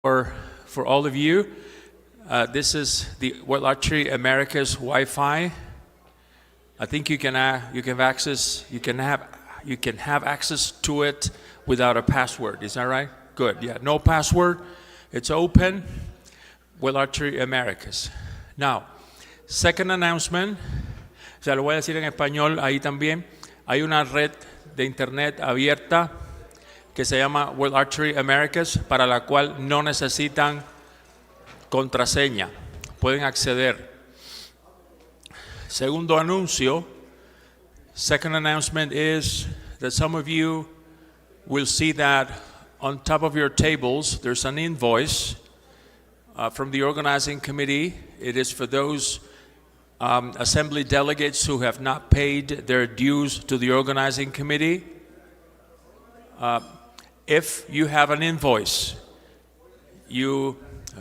For all of you, this is the World Archery America's Wi-Fi. I think you can have access to it without a password. Is that right? Good. Yeah, no password. It's open. World Archery Americas. Now, second announcement. O sea, lo voy a decir en español ahí también. Hay una red de internet abierta que se llama World Archery Americas, para la cual no necesitan contraseña. Pueden acceder. Segundo anuncio. Second announcement is that some of you will see that on top of your tables there's an invoice from the organizing committee. It is for those assembly delegates who have not paid their dues to the organizing committee. If you have an invoice, you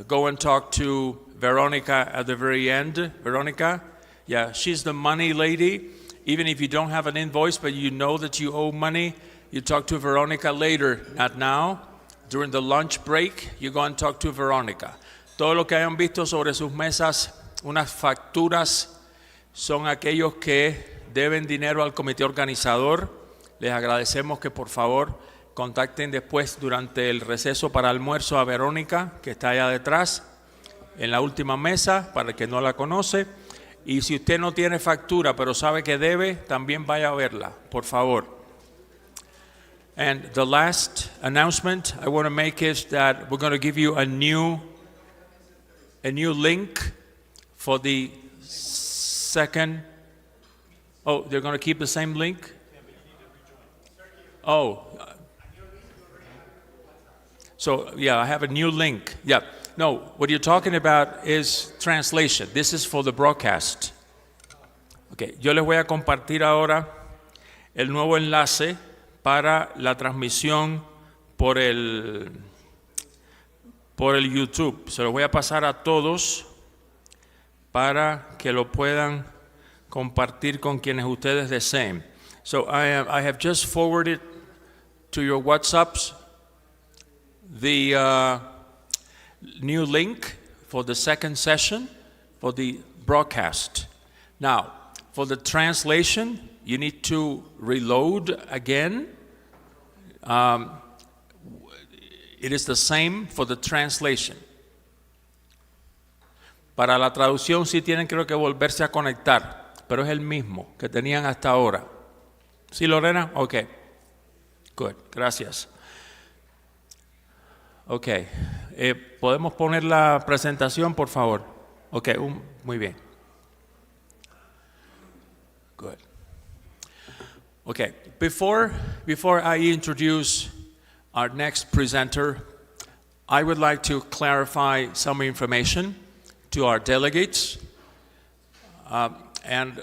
go and talk to Veronica at the very end. Veronica, yeah, she's the money lady. Even if you don't have an invoice, but you know that you owe money, you talk to Veronica later, not now. During the lunch break, you go and talk to Veronica. Todo lo que hayan visto sobre sus mesas, unas facturas, son aquellos que deben dinero al comité organizador. Les agradecemos que por favor contacten después durante el receso para almuerzo a Verónica, que está allá detrás, en la última mesa, para el que no la conoce. Y si usted no tiene factura, pero sabe que debe, también vaya a verla, por favor. And the last announcement I want to make is that we're going to give you a new link for the second. Oh, they're going to keep the same link? Oh. So, yeah, I have a new link. Yeah. No, what you're talking about is translation. This is for the broadcast. Okay, yo les voy a compartir ahora el nuevo enlace para la transmisión por el YouTube. Se lo voy a pasar a todos para que lo puedan compartir con quienes ustedes deseen. So I have just forwarded to your WhatsApps the new link for the second session for the broadcast. Now, for the translation, you need to reload again. It is the same for the translation. Para la traducción sí tienen, creo que, volverse a conectar, pero es el mismo que tenían hasta ahora. ¿Sí, Lorena? Okay. Good. Gracias. Okay. ¿Podemos poner la presentación, por favor? Okay, muy bien. Good. Okay, before I introduce our next presenter, I would like to clarify some information to our delegates. And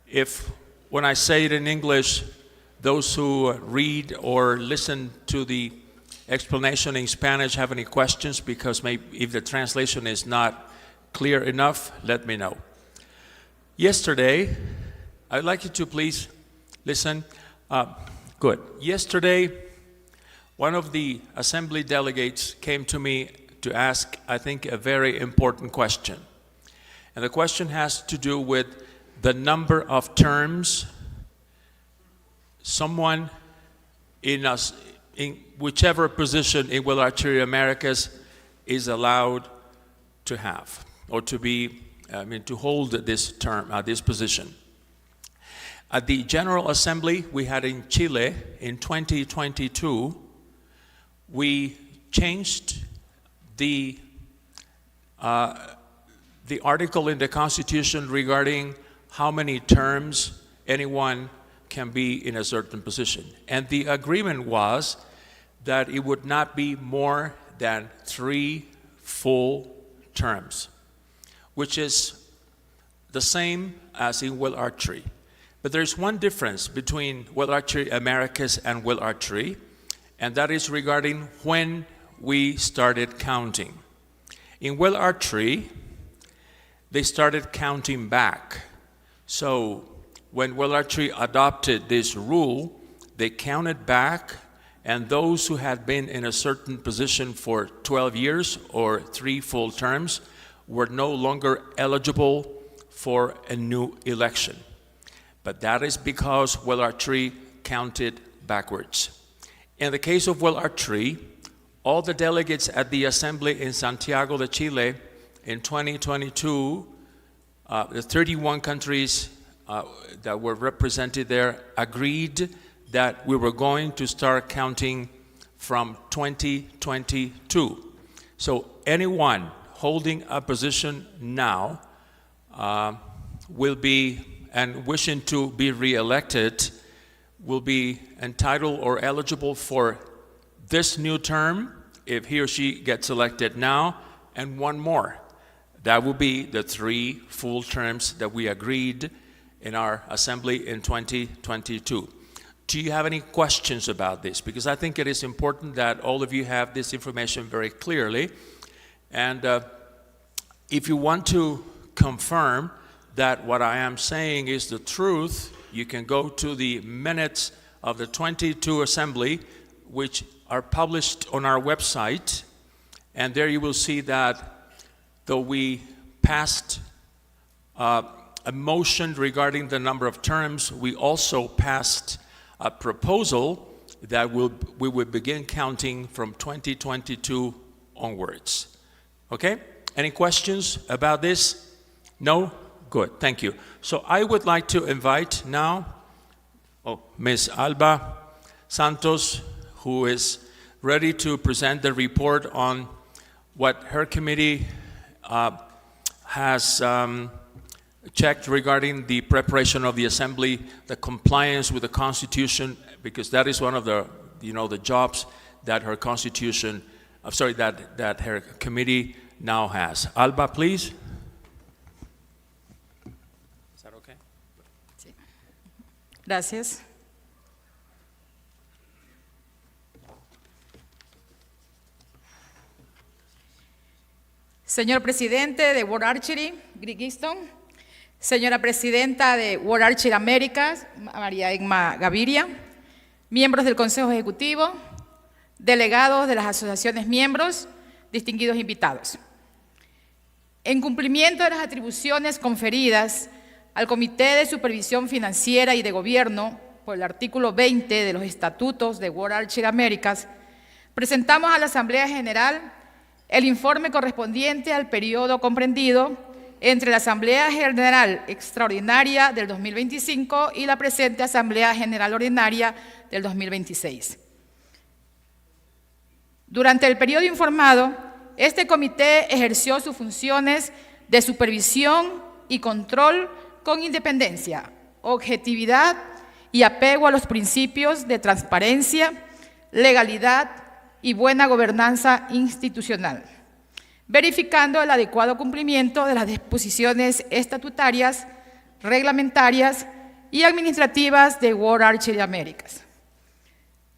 if, when I say it in English, those who read or listen to the explanation in Spanish have any questions, because maybe if the translation is not clear enough, let me know. Yesterday, I'd like you to please listen. Good. Yesterday, one of the assembly delegates came to me to ask, I think, a very important question. And the question has to do with the number of terms someone in whichever position in World Archery Americas is allowed to have, or to be, to hold this term, this position. At the General Assembly we had in Chile in 2022, we changed the article in the Constitution regarding how many terms anyone can be in a certain position. And the agreement was that it would not be more than 3 full terms, which is the same as in World Archery. But there's one difference between World Archery Americas and World Archery, and that is regarding when we started counting. In World Archery, they started counting back. So when World Archery adopted this rule, they counted back and those who had been in a certain position for 12 years or 3 full terms were no longer eligible for a new election. But that is because Will Archery counted backwards. In the case of Will Archery, all the delegates at the assembly in Santiago de Chile in 2022, the 31 countries that were represented there agreed that we were going to start counting from 2022. So anyone holding a position now will be, and wishing to be re-elected, will be entitled or eligible for this new term if he or she gets elected now, and one more. That will be the 3 full terms that we agreed in our assembly in 2022. Do you have any questions about this? Because I think it is important that all of you have this information very clearly. And if you want to confirm that what I am saying is the truth, you can go to the minutes of the 22 assembly, which are published on our website. And there you will see that though we passed a motion regarding the number of terms, we also passed a proposal that we would begin counting from 2022 onwards. Okay? Any questions about this? No? Good, thank you. So I would like to invite now Ms. Alba Santos, who is ready to present the report on what her committee has checked regarding the preparation of the assembly, the compliance with the Constitution, because that is one of the, the jobs that her Constitution, that her committee now has. Alba, please. Is that okay? Sí. Gracias. Señor presidente de World Archery, Greg Easton, señora presidenta de World Archery Américas, María Emma Gaviria, miembros del Consejo Ejecutivo, delegados de las asociaciones miembros, distinguidos invitados. En cumplimiento de las atribuciones conferidas al Comité de Supervisión Financiera y de Gobierno por el artículo 20 de los Estatutos de World Archery Américas, presentamos a la Asamblea General el informe correspondiente al periodo comprendido entre la Asamblea General Extraordinaria del 2025 y la presente Asamblea General Ordinaria del 2026. Durante el periodo informado, este comité ejerció sus funciones de supervisión y control con independencia, objetividad y apego a los principios de transparencia, legalidad y buena gobernanza institucional, verificando el adecuado cumplimiento de las disposiciones estatutarias, reglamentarias y administrativas de World Archery Américas.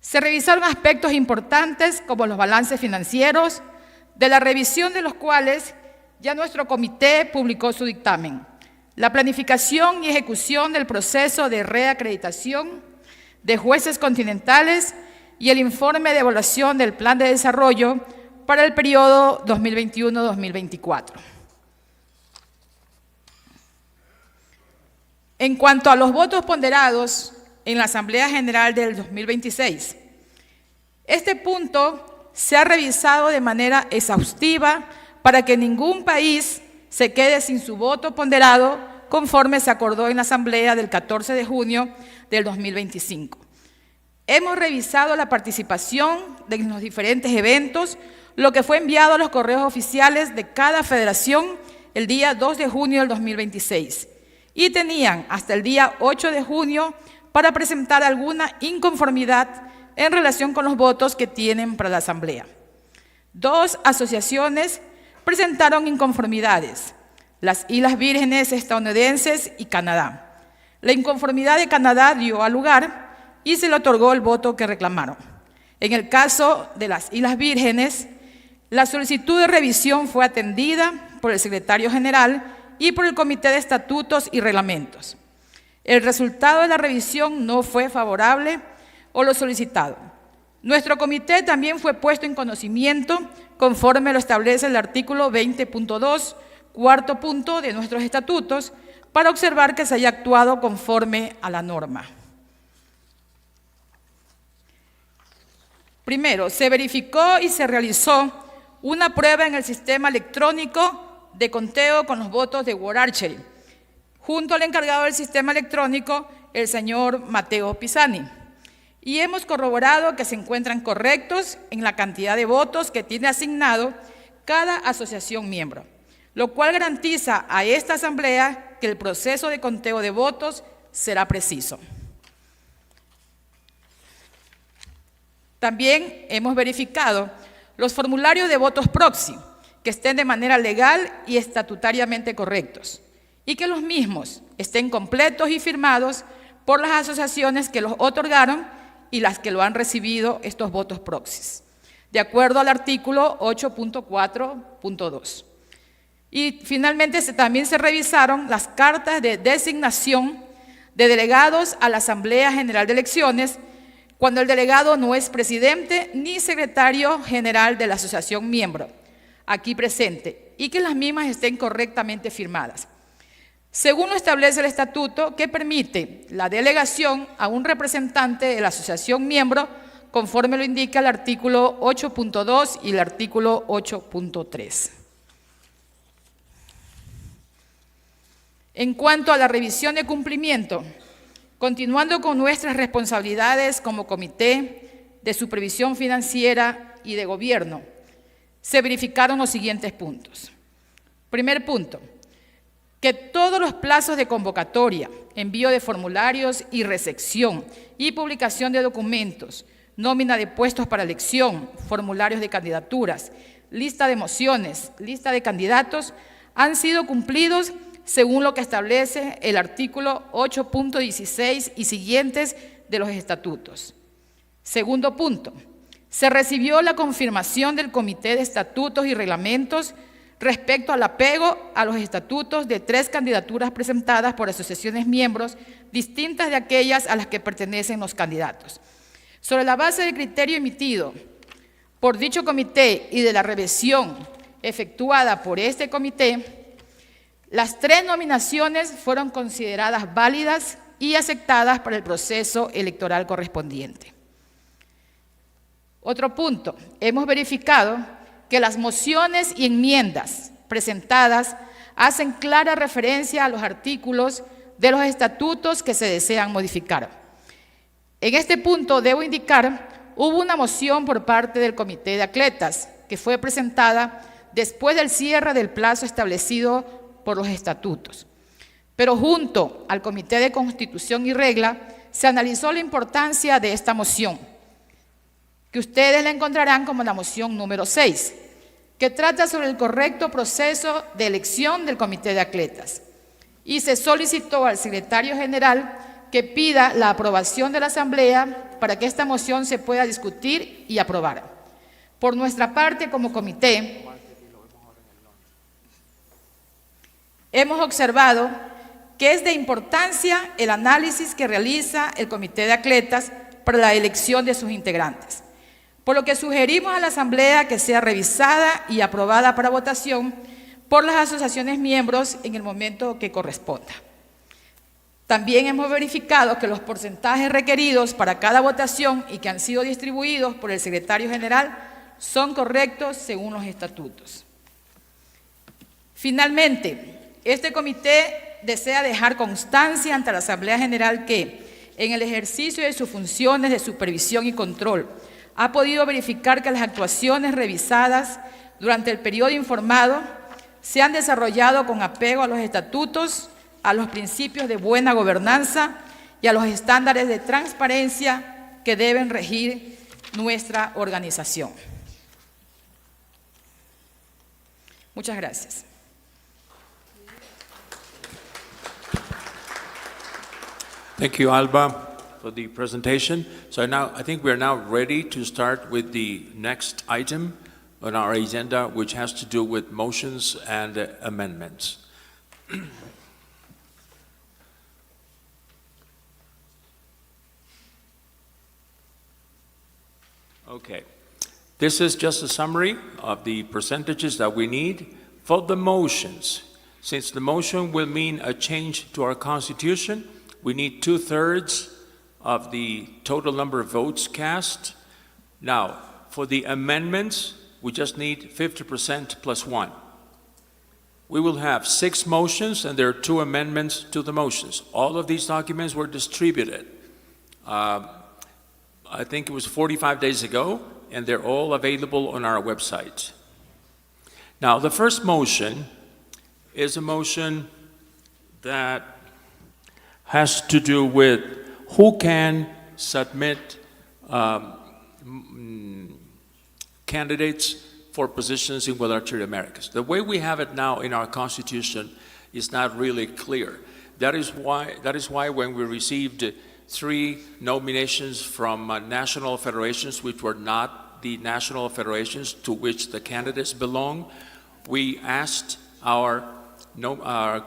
Se revisaron aspectos importantes como los balances financieros, de la revisión de los cuales ya nuestro comité publicó su dictamen, la planificación y ejecución del proceso de reacreditación de jueces continentales y el informe de evaluación del plan de desarrollo para el periodo 2021-2024. En cuanto a los votos ponderados en la Asamblea General del 2026, este punto se ha revisado de manera exhaustiva para que ningún país se quede sin su voto ponderado conforme se acordó en la Asamblea del 14 de junio del 2025. Hemos revisado la participación de los diferentes eventos, lo que fue enviado a los correos oficiales de cada federación el día 2 de junio del 2026 y tenían hasta el día 8 de junio para presentar alguna inconformidad en relación con los votos que tienen para la Asamblea. 2 asociaciones presentaron inconformidades, las Islas Vírgenes estadounidenses y Canadá. La inconformidad de Canadá dio lugar y se le otorgó el voto que reclamaron. En el caso de las Islas Vírgenes, la solicitud de revisión fue atendida por el secretario general y por el Comité de Estatutos y Reglamentos. El resultado de la revisión no fue favorable o lo solicitado. Nuestro comité también fue puesto en conocimiento conforme lo establece el artículo 20.2, cuarto punto de nuestros estatutos, para observar que se haya actuado conforme a la norma. Primero, se verificó y se realizó una prueba en el sistema electrónico de conteo con los votos de Archery, junto al encargado del sistema electrónico, el señor Mateo Pisani. Y hemos corroborado que se encuentran correctos en la cantidad de votos que tiene asignado cada asociación miembro, lo cual garantiza a esta asamblea que el proceso de conteo de votos será preciso. También hemos verificado los formularios de votos proxy que estén de manera legal y estatutariamente correctos y que los mismos estén completos y firmados por las asociaciones que los otorgaron y las que lo han recibido estos votos proxies, de acuerdo al artículo 8.4.2. Y finalmente también se revisaron las cartas de designación de delegados a la Asamblea General de Elecciones cuando el delegado no es presidente ni secretario general de la asociación miembro, aquí presente, y que las mismas estén correctamente firmadas, según lo establece el estatuto, que permite la delegación a un representante de la asociación miembro, conforme lo indica el artículo 8.2 y el artículo 8.3. En cuanto a la revisión de cumplimiento, continuando con nuestras responsabilidades como comité de supervisión financiera y de gobierno, se verificaron los siguientes puntos. Primer punto, que todos los plazos de convocatoria, envío de formularios y recepción y publicación de documentos, nómina de puestos para elección, formularios de candidaturas, lista de mociones, lista de candidatos, han sido cumplidos según lo que establece el artículo 8.16 y siguientes de los estatutos. Segundo punto, se recibió la confirmación del Comité de Estatutos y Reglamentos respecto al apego a los estatutos de 3 candidaturas presentadas por asociaciones miembros distintas de aquellas a las que pertenecen los candidatos. Sobre la base del criterio emitido por dicho comité y de la revisión efectuada por este comité, las 3 nominaciones fueron consideradas válidas y aceptadas para el proceso electoral correspondiente. Otro punto, hemos verificado que las mociones y enmiendas presentadas hacen clara referencia a los artículos de los estatutos que se desean modificar. En este punto debo indicar, hubo una moción por parte del Comité de Atletas que fue presentada después del cierre del plazo establecido por los estatutos. Pero junto al Comité de Constitución y Regla se analizó la importancia de esta moción, que ustedes la encontrarán como la moción número 6, que trata sobre el correcto proceso de elección del Comité de Atletas. Y se solicitó al secretario general que pida la aprobación de la Asamblea para que esta moción se pueda discutir y aprobar. Por nuestra parte, como comité, hemos observado que es de importancia el análisis que realiza el Comité de Atletas para la elección de sus integrantes, por lo que sugerimos a la Asamblea que sea revisada y aprobada para votación por las asociaciones miembros en el momento que corresponda. También hemos verificado que los porcentajes requeridos para cada votación y que han sido distribuidos por el secretario general son correctos según los estatutos. Finalmente, este comité desea dejar constancia ante la Asamblea General que, en el ejercicio de sus funciones de supervisión y control, ha podido verificar que las actuaciones revisadas durante el periodo informado se han desarrollado con apego a los estatutos, a los principios de buena gobernanza y a los estándares de transparencia que deben regir nuestra organización. Muchas gracias. Thank you, Alba, for the presentation. So now, I think we're now ready to start with the next item on our agenda, which has to do with motions and amendments. Okay. This is just a summary of the percentages that we need for the motions. Since the motion will mean a change to our Constitution, we need 2/3 of the total number of votes cast. Now, for the amendments, we just need 50% plus 1. We will have 6 motions, and there are 2 amendments to the motions. All of these documents were distributed. I think it was 45 days ago, and they're all available on our website. Now, the first motion is a motion that has to do with who can submit candidates for positions in Archery Americas. The way we have it now in our Constitution is not really clear. That is why when we received 3 nominations from national federations, which were not the national federations to which the candidates belong, we asked our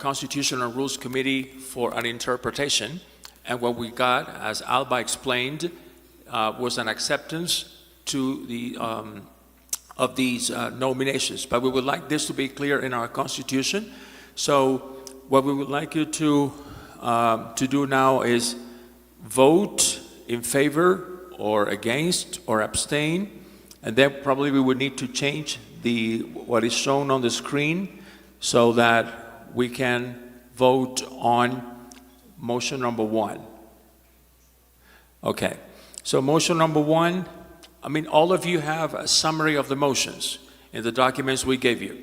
Constitutional Rules Committee for an interpretation, and what we got, as Alba explained, was an acceptance to the of these nominations. But we would like this to be clear in our Constitution. So what we would like you to do now is vote in favor or against or abstain, and then probably we would need to change what is shown on the screen so that we can vote on motion number 1. Okay, so motion number 1, all of you have a summary of the motions in the documents we gave you.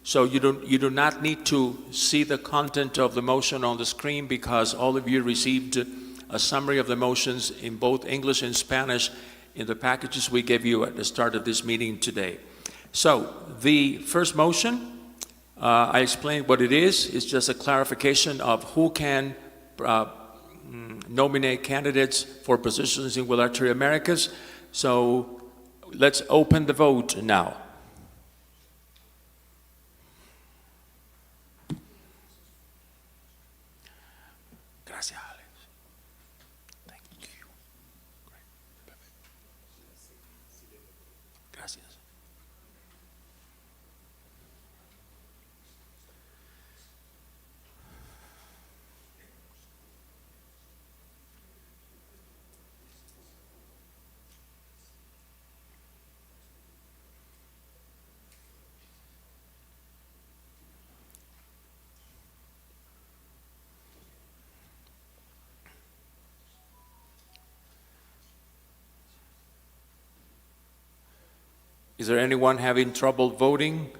So you do not need to see the content of the motion on the screen, because all of you received a summary of the motions in both English and Spanish in the packages we gave you at the start of this meeting today. So the first motion, I explained what it is. It's just a clarification of who can nominate candidates for positions in Archery Americas. So let's open the vote now. Gracias, Alex. Thank you. Great. Perfect. Gracias. Is there anyone having trouble voting?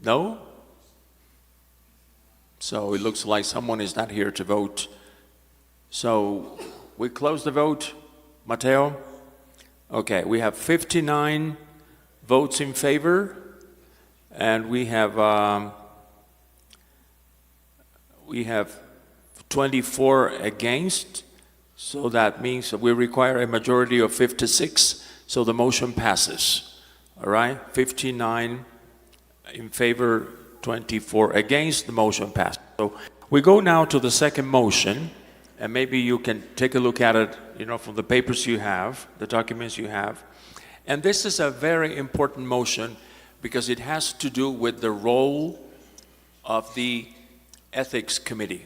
No? So it looks like someone is not here to vote. So we close the vote, Mateo. Okay, we have 59 votes in favor, and we have 24 against. So that means that we require a majority of 56. So the motion passes. All right, 59 in favor, 24 against. The motion passed. So we go now to the second motion. And maybe you can take a look at it, from the papers you have, the documents you have. And this is a very important motion because it has to do with the role of the Ethics Committee.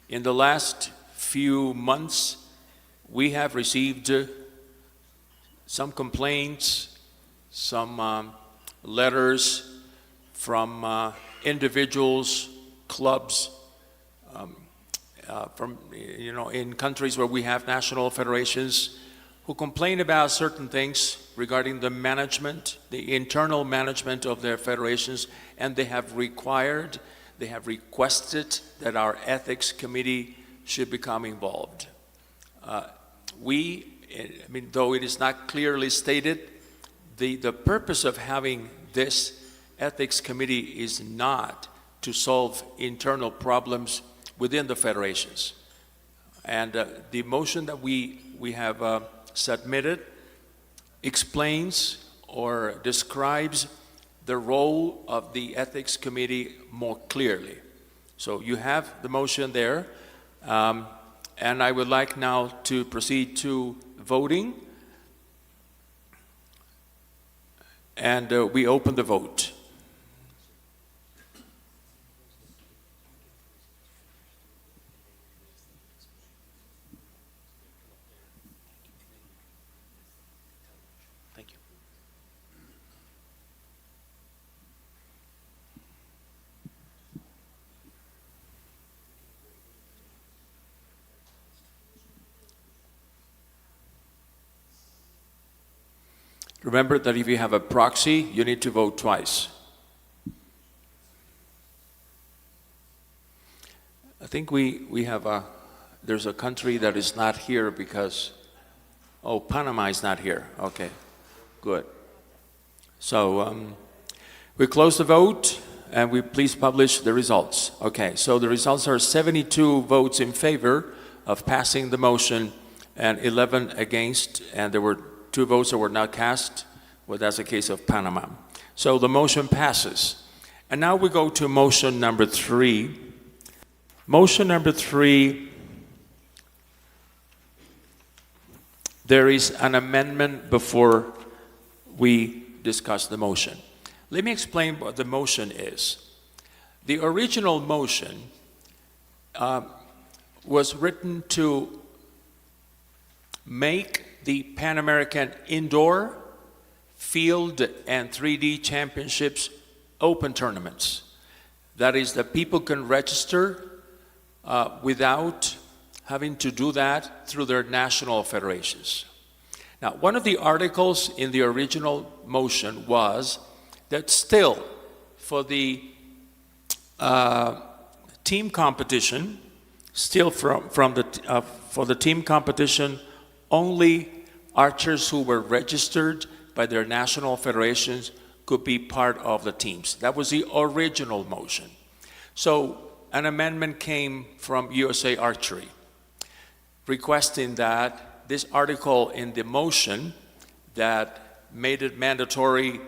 In the last few months, we have received some complaints, some letters from individuals, clubs, from in countries where we have national federations, who complain about certain things regarding the management, the internal management of their federations, and they have requested that our ethics committee should become involved. Though it is not clearly stated, the purpose of having this ethics committee is not to solve internal problems within the federations. And the motion that we have submitted explains or describes the role of the Ethics Committee more clearly. So you have the motion there, and I would like now to proceed to voting. And we open the vote. Thank you. Remember that if you have a proxy, you need to vote twice. I think we have there's a country that is not here because, oh, Panama is not here. Okay, good. So we close the vote and we please publish the results. Okay, so the results are 72 votes in favor of passing the motion and 11 against, and there were 2 votes that were not cast. Well, that's the case of Panama. So the motion passes. And now we go to motion number 3. Motion number 3, there is an amendment before we discuss the motion. Let me explain what the motion is. The original motion was written to make the Pan American Indoor, Field, and 3D Championships open tournaments. That is, that people can register without having to do that through their national federations. Now, one of the articles in the original motion was that still, for the team competition, still for the team competition, only archers who were registered by their national federations could be part of the teams. That was the original motion. So an amendment came from USA Archery requesting that this article in the motion that made it mandatory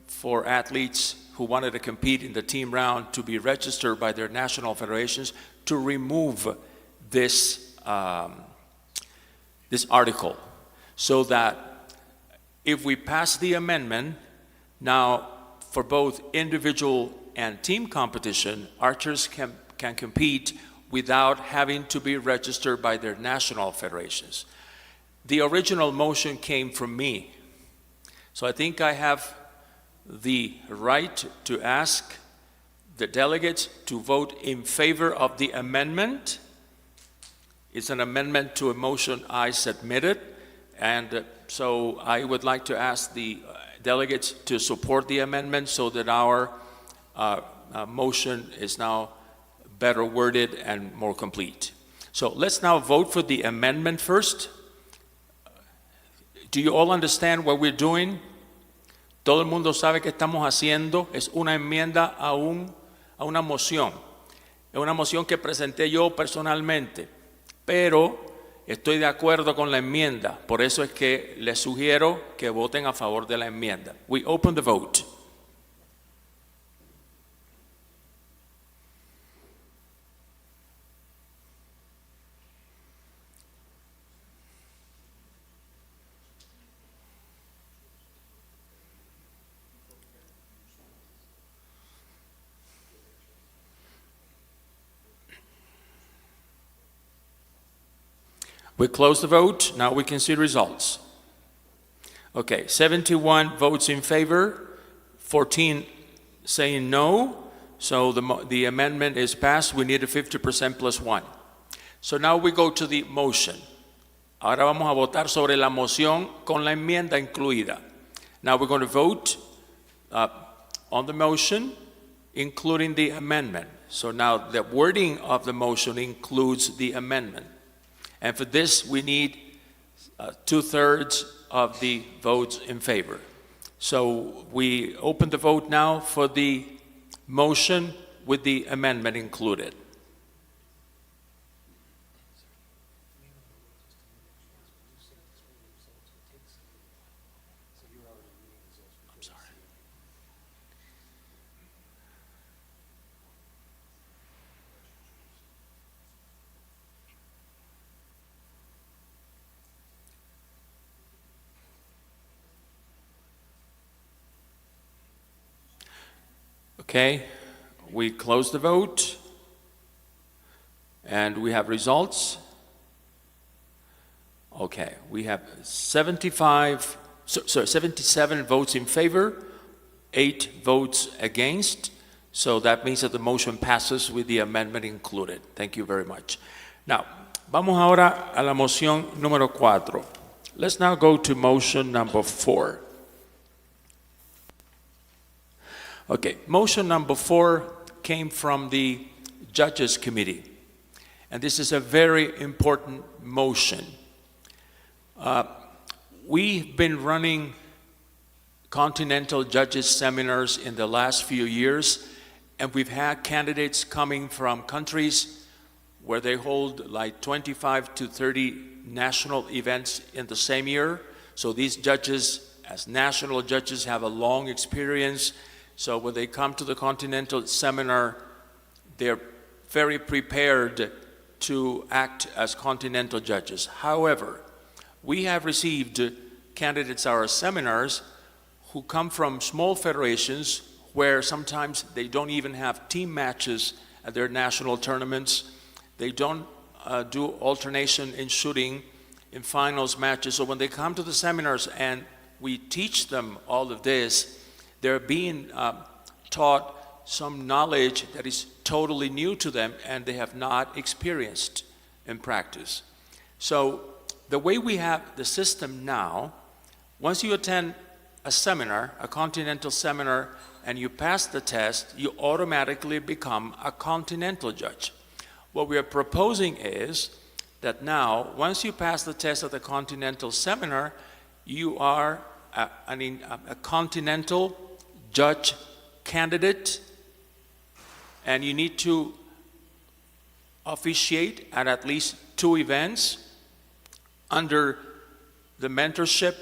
for athletes who wanted to compete in the team round to be registered by their national federations, to remove this this article, so that if we pass the amendment, now for both individual and team competition, archers can compete without having to be registered by their national federations. The original motion came from me, so I think I have the right to ask the delegates to vote in favor of the amendment. It's an amendment to a motion I submitted, and so I would like to ask the delegates to support the amendment so that our motion is now better worded and more complete. So let's now vote for the amendment first. Do you all understand what we're doing? Todo el mundo sabe que estamos haciendo es una enmienda a una moción. Es una moción que presenté yo personalmente, pero estoy de acuerdo con la enmienda. Por eso es que les sugiero que voten a favor de la enmienda. We open the vote. We close the vote. Now we can see results. Okay, 71 votes in favor, 14 saying no. So the amendment is passed. We need a 50% plus 1. So now we go to the motion. Ahora vamos a votar sobre la moción con la enmienda incluida. Now we're going to vote on the motion, including the amendment. So now the wording of the motion includes the amendment. And for this, we need 2/3 of the votes in favor. So we open the vote now for the motion with the amendment included. Okay, we close the vote, and we have results. Okay, we have 77 votes in favor, 8 votes against. So that means that the motion passes with the amendment included. Thank you very much. Now, vamos ahora a la moción número 4. Let's now go to motion number 4. Okay, motion number 4 came from the Judges Committee. And this is a very important motion. We've been running Continental Judges seminars in the last few years, and we've had candidates coming from countries where they hold like 25 to 30 national events in the same year. So these judges, as national judges, have a long experience. So when they come to the Continental Seminar, they're very prepared to act as Continental judges. However, we have received candidates at our seminars who come from small federations where sometimes they don't even have team matches at their national tournaments. They don't do alternation in shooting in finals matches. So when they come to the seminars and we teach them all of this, they're being taught some knowledge that is totally new to them and they have not experienced in practice. So the way we have the system now, once you attend a seminar, a Continental seminar, and you pass the test, you automatically become a Continental judge. What we are proposing is that now, once you pass the test at the Continental seminar, you are a Continental judge candidate, and you need to officiate at least 2 events under the mentorship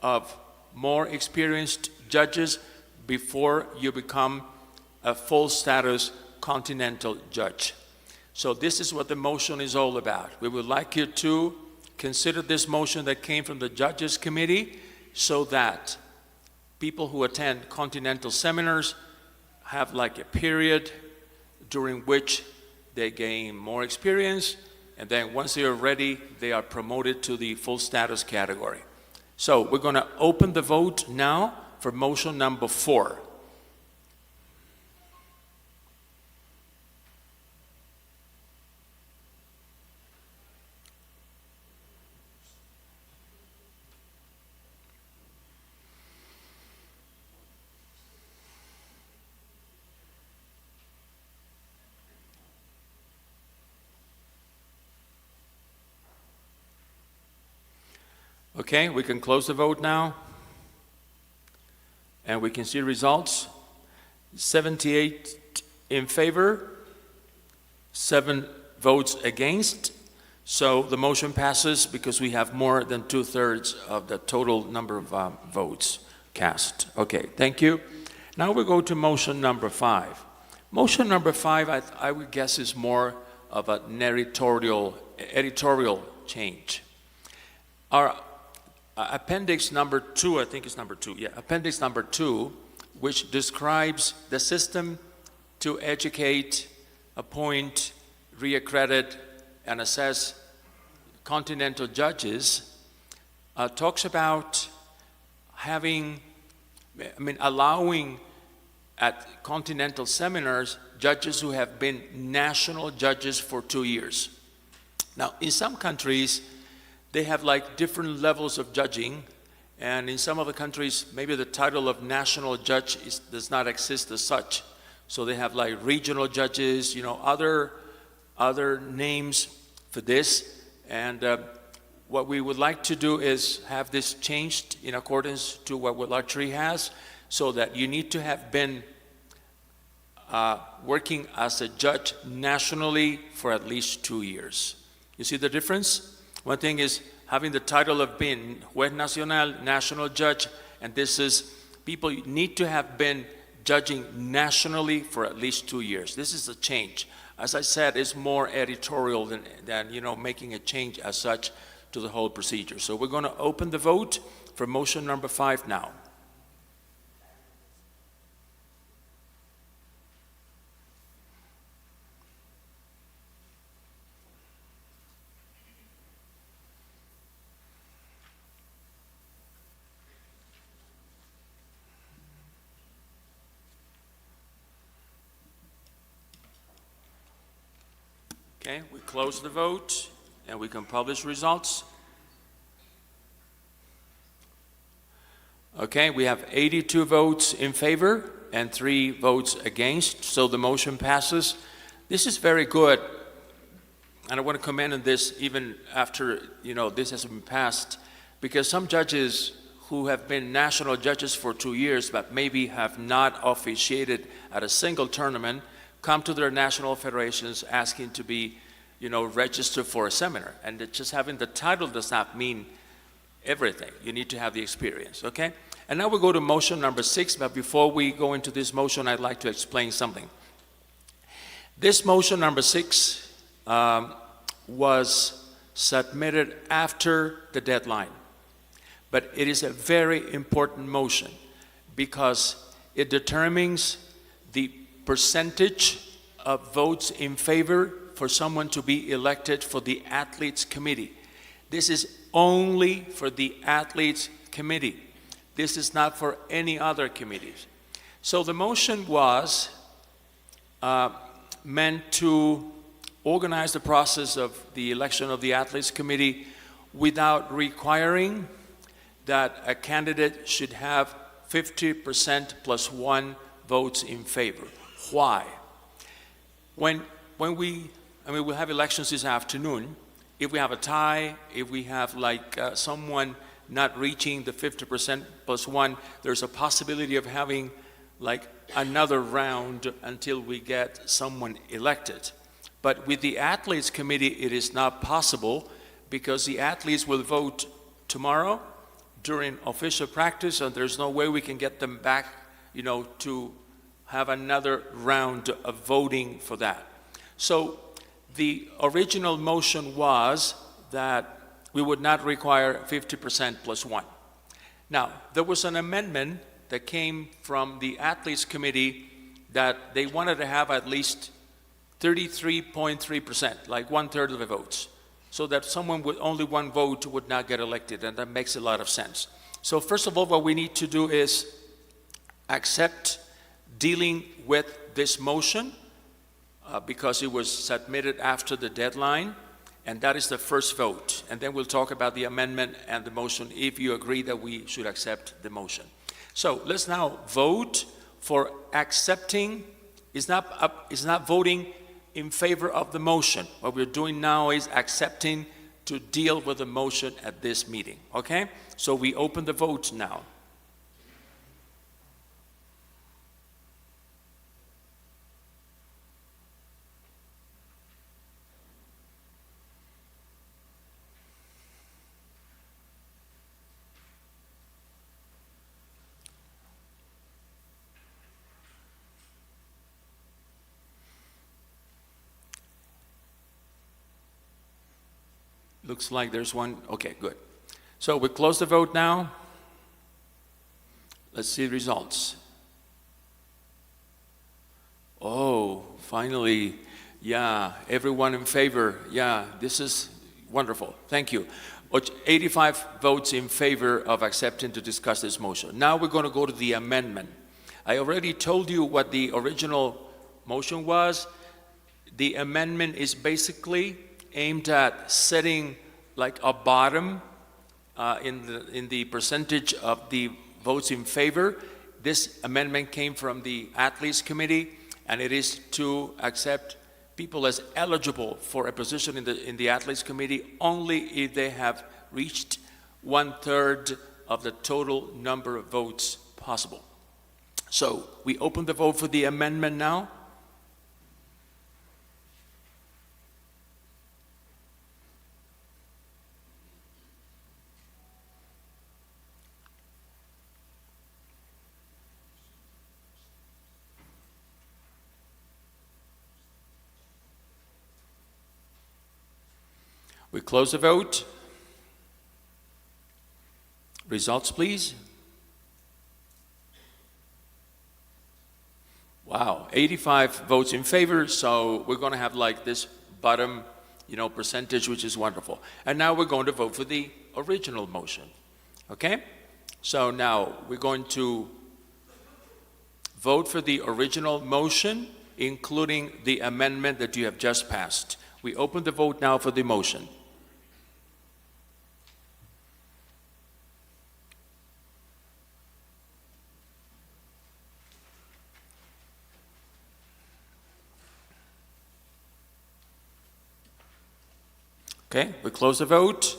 of more experienced judges before you become a full status Continental judge. So this is what the motion is all about. We would like you to consider this motion that came from the Judges Committee so that people who attend Continental seminars have like a period during which they gain more experience, and then once they are ready, they are promoted to the full status category. So we're going to open the vote now for motion number 4. Okay, we can close the vote now. And we can see results. 78 in favor, 7 votes against. So the motion passes because we have more than 2/3 of the total number of votes cast. Okay, thank you. Now we go to motion number 5. Motion number 5, I would guess, is more of an editorial change. Our appendix number 2, I think it's number 2, appendix number 2, which describes the system to educate, appoint, reaccredit, and assess Continental judges, talks about allowing at Continental seminars judges who have been national judges for 2 years. Now, in some countries, they have like different levels of judging, and in some of the countries, maybe the title of national judge does not exist as such. So they have like regional judges, other names for this. And what we would like to do is have this changed in accordance to what Archery has, so that you need to have been working as a judge nationally for at least 2 years. You see the difference? One thing is having the title of being Juez Nacional, national judge, and this is people need to have been judging nationally for at least 2 years. This is a change. As I said, it's more editorial than making a change as such to the whole procedure. So we're going to open the vote for motion number 5 now. Okay, we close the vote and we can publish results. Okay, we have 82 votes in favor and 3 votes against, so the motion passes. This is very good, and I want to commend on this even after, this has been passed, because some judges who have been national judges for 2 years but maybe have not officiated at a single tournament come to their national federations asking to be, registered for a seminar. And just having the title does not mean everything. You need to have the experience, okay? And now we go to motion number 6, but before we go into this motion, I'd like to explain something. This motion number 6 was submitted after the deadline, but it is a very important motion because it determines the percentage of votes in favor for someone to be elected for the athletes committee. This is only for the athletes committee. This is not for any other committees. So the motion was meant to organize the process of the election of the athletes committee without requiring that a candidate should have 50% plus 1 votes in favor. Why? When we'll have elections this afternoon. If we have a tie, if we have someone not reaching the 50% plus 1, there's a possibility of having another round until we get someone elected. But with the athletes committee, it is not possible because the athletes will vote tomorrow during official practice, and there's no way we can get them back, to have another round of voting for that. So the original motion was that we would not require 50% plus 1. Now, there was an amendment that came from the athletes committee that they wanted to have at least 33.3%, like 1/3 of the votes, so that someone with only 1 vote would not get elected, and that makes a lot of sense. So first of all, what we need to do is accept dealing with this motion because it was submitted after the deadline, and that is the first vote. And then we'll talk about the amendment and the motion if you agree that we should accept the motion. So let's now vote for accepting. It's not voting in favor of the motion. What we're doing now is accepting to deal with the motion at this meeting, okay? So we open the vote now. Looks like there's one. Okay, good. So we close the vote now. Let's see the results. Oh, finally, yeah, everyone in favor. Yeah, this is wonderful. Thank you. 85 votes in favor of accepting to discuss this motion. Now we're going to go to the amendment. I already told you what the original motion was. The amendment is basically aimed at setting a bottom in the percentage of the votes in favor. This amendment came from the athletes committee, and it is to accept people as eligible for a position in the athletes committee only if they have reached 1/3 of the total number of votes possible. So we open the vote for the amendment now. We close the vote. Results, please. Wow, 85 votes in favor, so we're going to have this bottom, percentage, which is wonderful. And now we're going to vote for the original motion, okay? So now we're going to vote for the original motion, including the amendment that you have just passed. We open the vote now for the motion. Okay, we close the vote.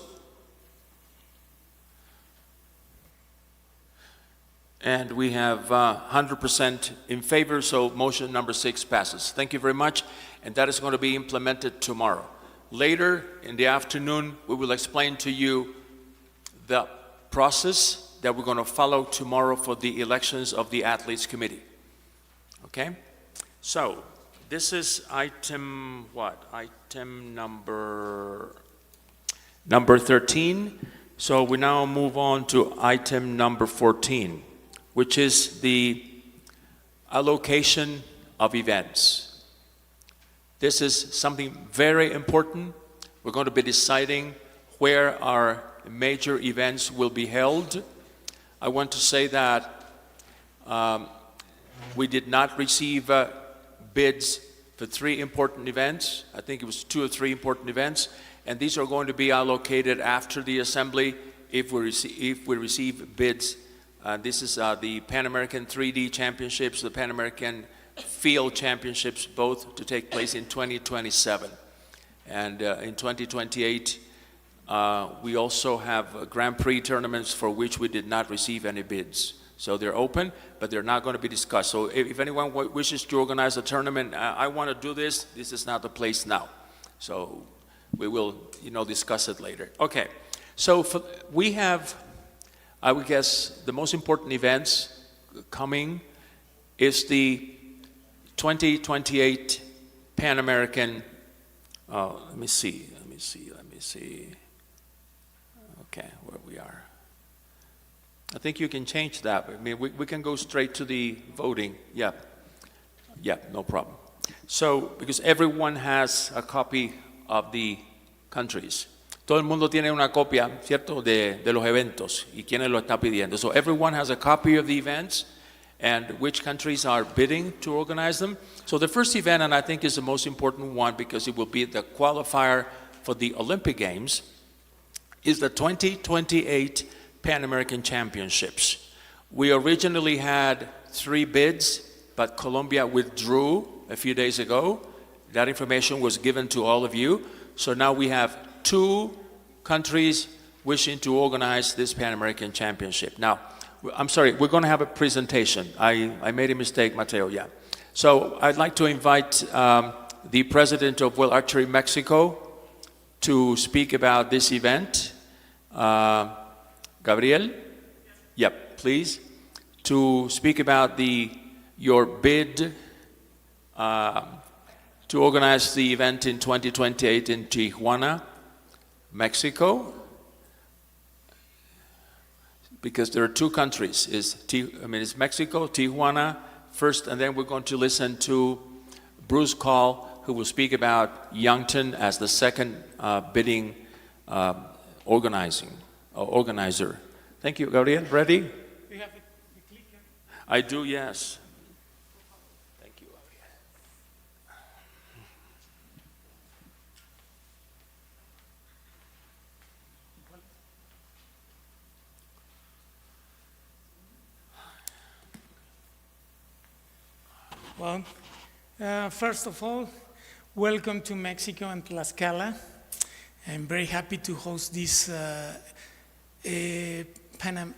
And we have 100% in favor, so motion number 6 passes. Thank you very much, and that is going to be implemented tomorrow. Later in the afternoon, we will explain to you the process that we're going to follow tomorrow for the elections of the Athletes Committee. Okay? So, this is item what? Item number 13. So we now move on to item number 14, which is the allocation of events. This is something very important. We're going to be deciding where our major events will be held. I want to say that we did not receive bids for 3 important events. I think it was 2 or 3 important events, and these are going to be allocated after the assembly if we receive bids. This is the Pan American 3D Championships, the Pan American Field Championships, both to take place in 2027. And in 2028, we also have Grand Prix tournaments for which we did not receive any bids. So they're open, but they're not going to be discussed. So if anyone wishes to organize a tournament, I want to do this, this is not the place now. So we will, discuss it later. Okay, so we have, I would guess, the most important events coming is the 2028 Pan American, let me see. Okay, where we are. I think you can change that. I mean, we can go straight to the voting. Yeah, no problem. So, because everyone has a copy of the countries. Todo el mundo tiene una copia, ¿cierto?, de los eventos y quienes lo está pidiendo. So everyone has a copy of the events and which countries are bidding to organize them. So the first event, and I think is the most important one because it will be the qualifier for the Olympic Games, is the 2028 Pan American Championships. We originally had 3 bids, but Colombia withdrew a few days ago. That information was given to all of you. So now we have 2 countries wishing to organize this Pan American Championship. Now, I'm sorry, we're going to have a presentation. I made a mistake, Mateo, yeah. So I'd like to invite the president of World Archery Mexico to speak about this event. Gabriel? Yep, please. To speak about your bid to organize the event in 2028 in Tijuana, Mexico. Because there are 2 countries. It's Mexico, Tijuana first, and then we're going to listen to Bruce Call, who will speak about Yankton as the second bidding organizer. Thank you, Gabriel. Ready? You have the clicker? I do, yes. Thank you, Gabriel. Well, first of all, welcome to Mexico and Tlaxcala. I'm very happy to host this Pan Am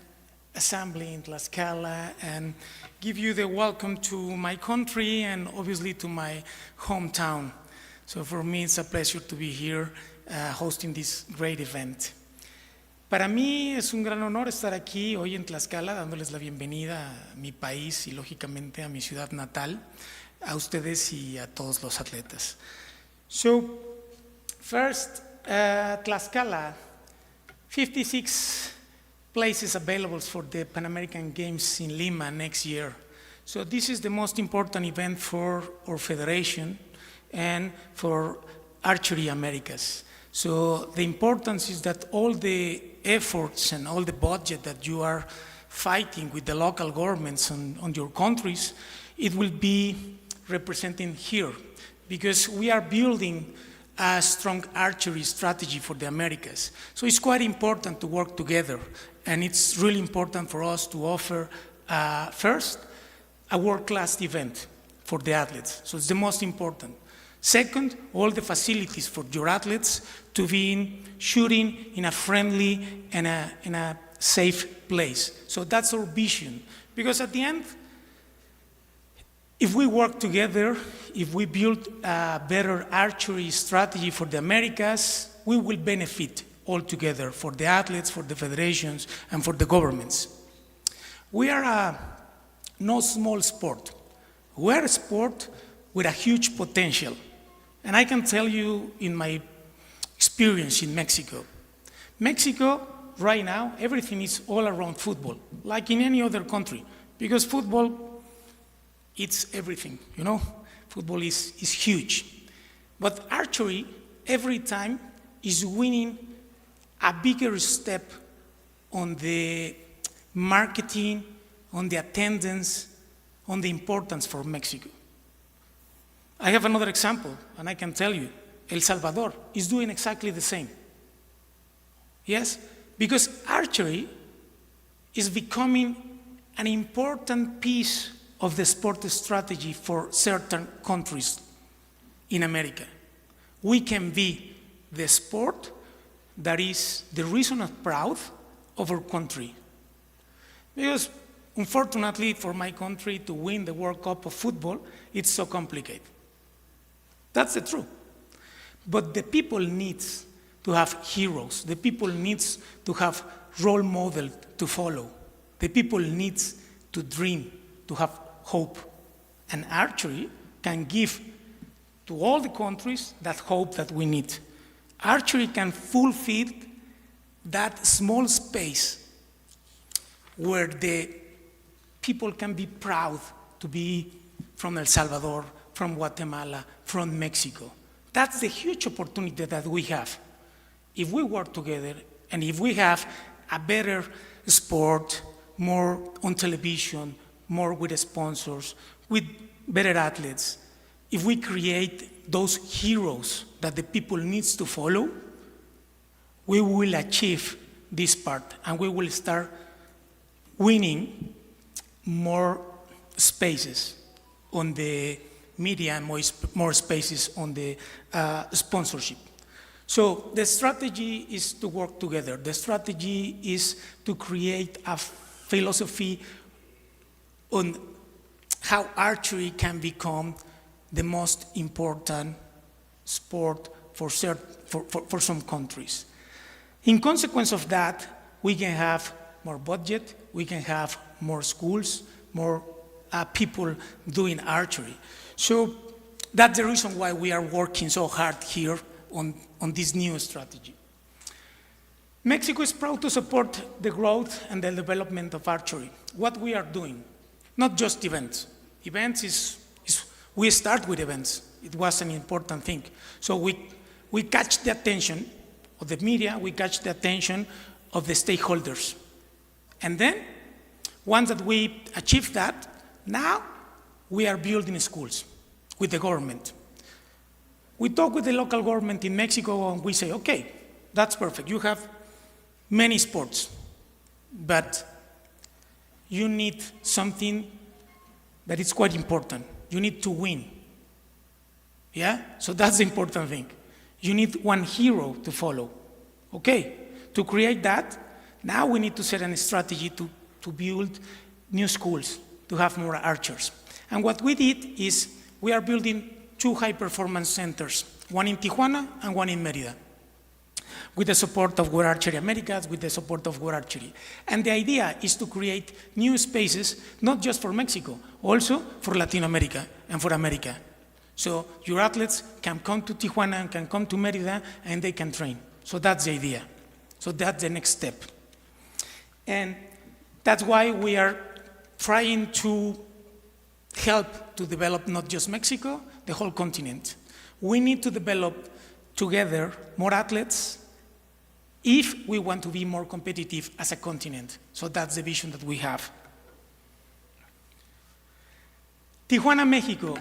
Assembly in Tlaxcala and give you the welcome to my country and obviously to my hometown. So for me, it's a pleasure to be here hosting this great event. Para mí es un gran honor estar aquí hoy en Tlaxcala dándoles la bienvenida a mi país y lógicamente a mi ciudad natal, a ustedes y a todos los atletas. So, first, Tlaxcala, 56 places available for the Pan American Games in Lima next year. So this is the most important event for our federation and for Archery Americas. So the importance is that all the efforts and all the budget that you are fighting with the local governments on your countries, it will be represented here because we are building a strong archery strategy for the Americas. So it's quite important to work together, and it's really important for us to offer, first, a world-class event for the athletes. So it's the most important. Second, all the facilities for your athletes to be shooting in a friendly and in a safe place. So that's our vision. Because at the end, if we work together, if we build a better archery strategy for the Americas, we will benefit all together for the athletes, for the federations, and for the governments. We are a no small sport. We are a sport with a huge potential. And I can tell you in my experience in Mexico. Mexico, right now, everything is all around football, like in any other country, because football, it's everything, you know? Football is huge. But archery, every time, is winning a bigger step on the marketing, on the attendance, on the importance for Mexico. I have another example, and I can tell you, El Salvador is doing exactly the same. Yes? Because archery is becoming an important piece of the sport strategy for certain countries in America. We can be the sport that is the reason of proud of our country. Because unfortunately for my country to win the World Cup of football, it's so complicated. That's the truth. But the people need to have heroes. The people need to have role models to follow. The people need to dream, to have hope. And archery can give to all the countries that hope that we need. Archery can fulfill that small space where the people can be proud to be from El Salvador, from Guatemala, from Mexico. That's the huge opportunity that we have. If we work together and if we have a better sport, more on television, more with sponsors, with better athletes, if we create those heroes that the people needs to follow, we will achieve this part and we will start winning more spaces on the media and more spaces on the sponsorship. So the strategy is to work together. The strategy is to create a philosophy on how archery can become the most important sport for some countries. In consequence of that, we can have more budget, we can have more schools, more people doing archery. So that's the reason why we are working so hard here on this new strategy. Mexico is proud to support the growth and the development of archery. What we are doing, not just events. Events we start with events. It was an important thing. So we catch the attention of the media, we catch the attention of the stakeholders. And then, once that we achieve that, now we are building schools with the government. We talk with the local government in Mexico and we say, okay, that's perfect. You have many sports, but you need something that is quite important. You need to win. Yeah? So that's the important thing. You need one hero to follow. Okay, to create that, now we need to set a strategy to build new schools, to have more archers. And what we did is we are building 2 high-performance centers, one in Tijuana and one in Mérida, with the support of World Archery Americas, with the support of World Archery. And the idea is to create new spaces, not just for Mexico, also for Latin America and for America. So your athletes can come to Tijuana and can come to Mérida and they can train. So that's the idea. So that's the next step. And that's why we are trying to help to develop not just Mexico, the whole continent. We need to develop together more athletes if we want to be more competitive as a continent. So that's the vision that we have. Tijuana, Mexico,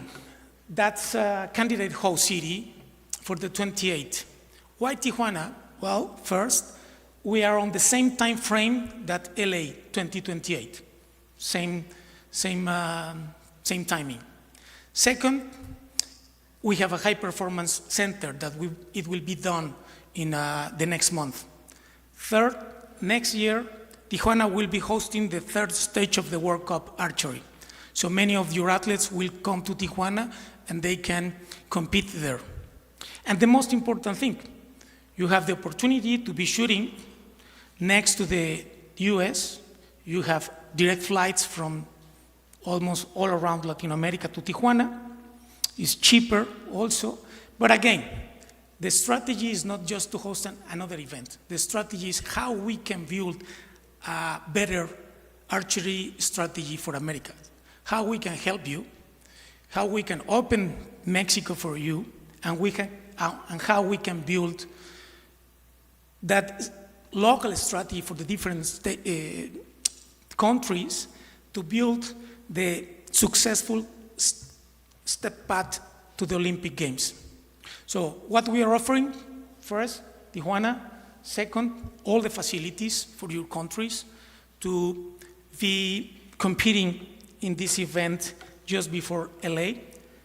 that's a candidate host city for the 28th. Why Tijuana? Well, first, we are on the same time frame that LA 2028. Same timing. Second, we have a high performance center that it will be done in the next month. Third, next year, Tijuana will be hosting the third stage of the World Cup Archery. So many of your athletes will come to Tijuana and they can compete there. And the most important thing, you have the opportunity to be shooting next to the US. You have direct flights from almost all around Latin America to Tijuana. It's cheaper also. But again, the strategy is not just to host another event. The strategy is how we can build a better archery strategy for America. How we can help you, how we can open Mexico for you, and how we can build that local strategy for the different countries to build the successful step path to the Olympic Games. So what we are offering, first, Tijuana. Second, all the facilities for your countries to be competing in this event just before LA.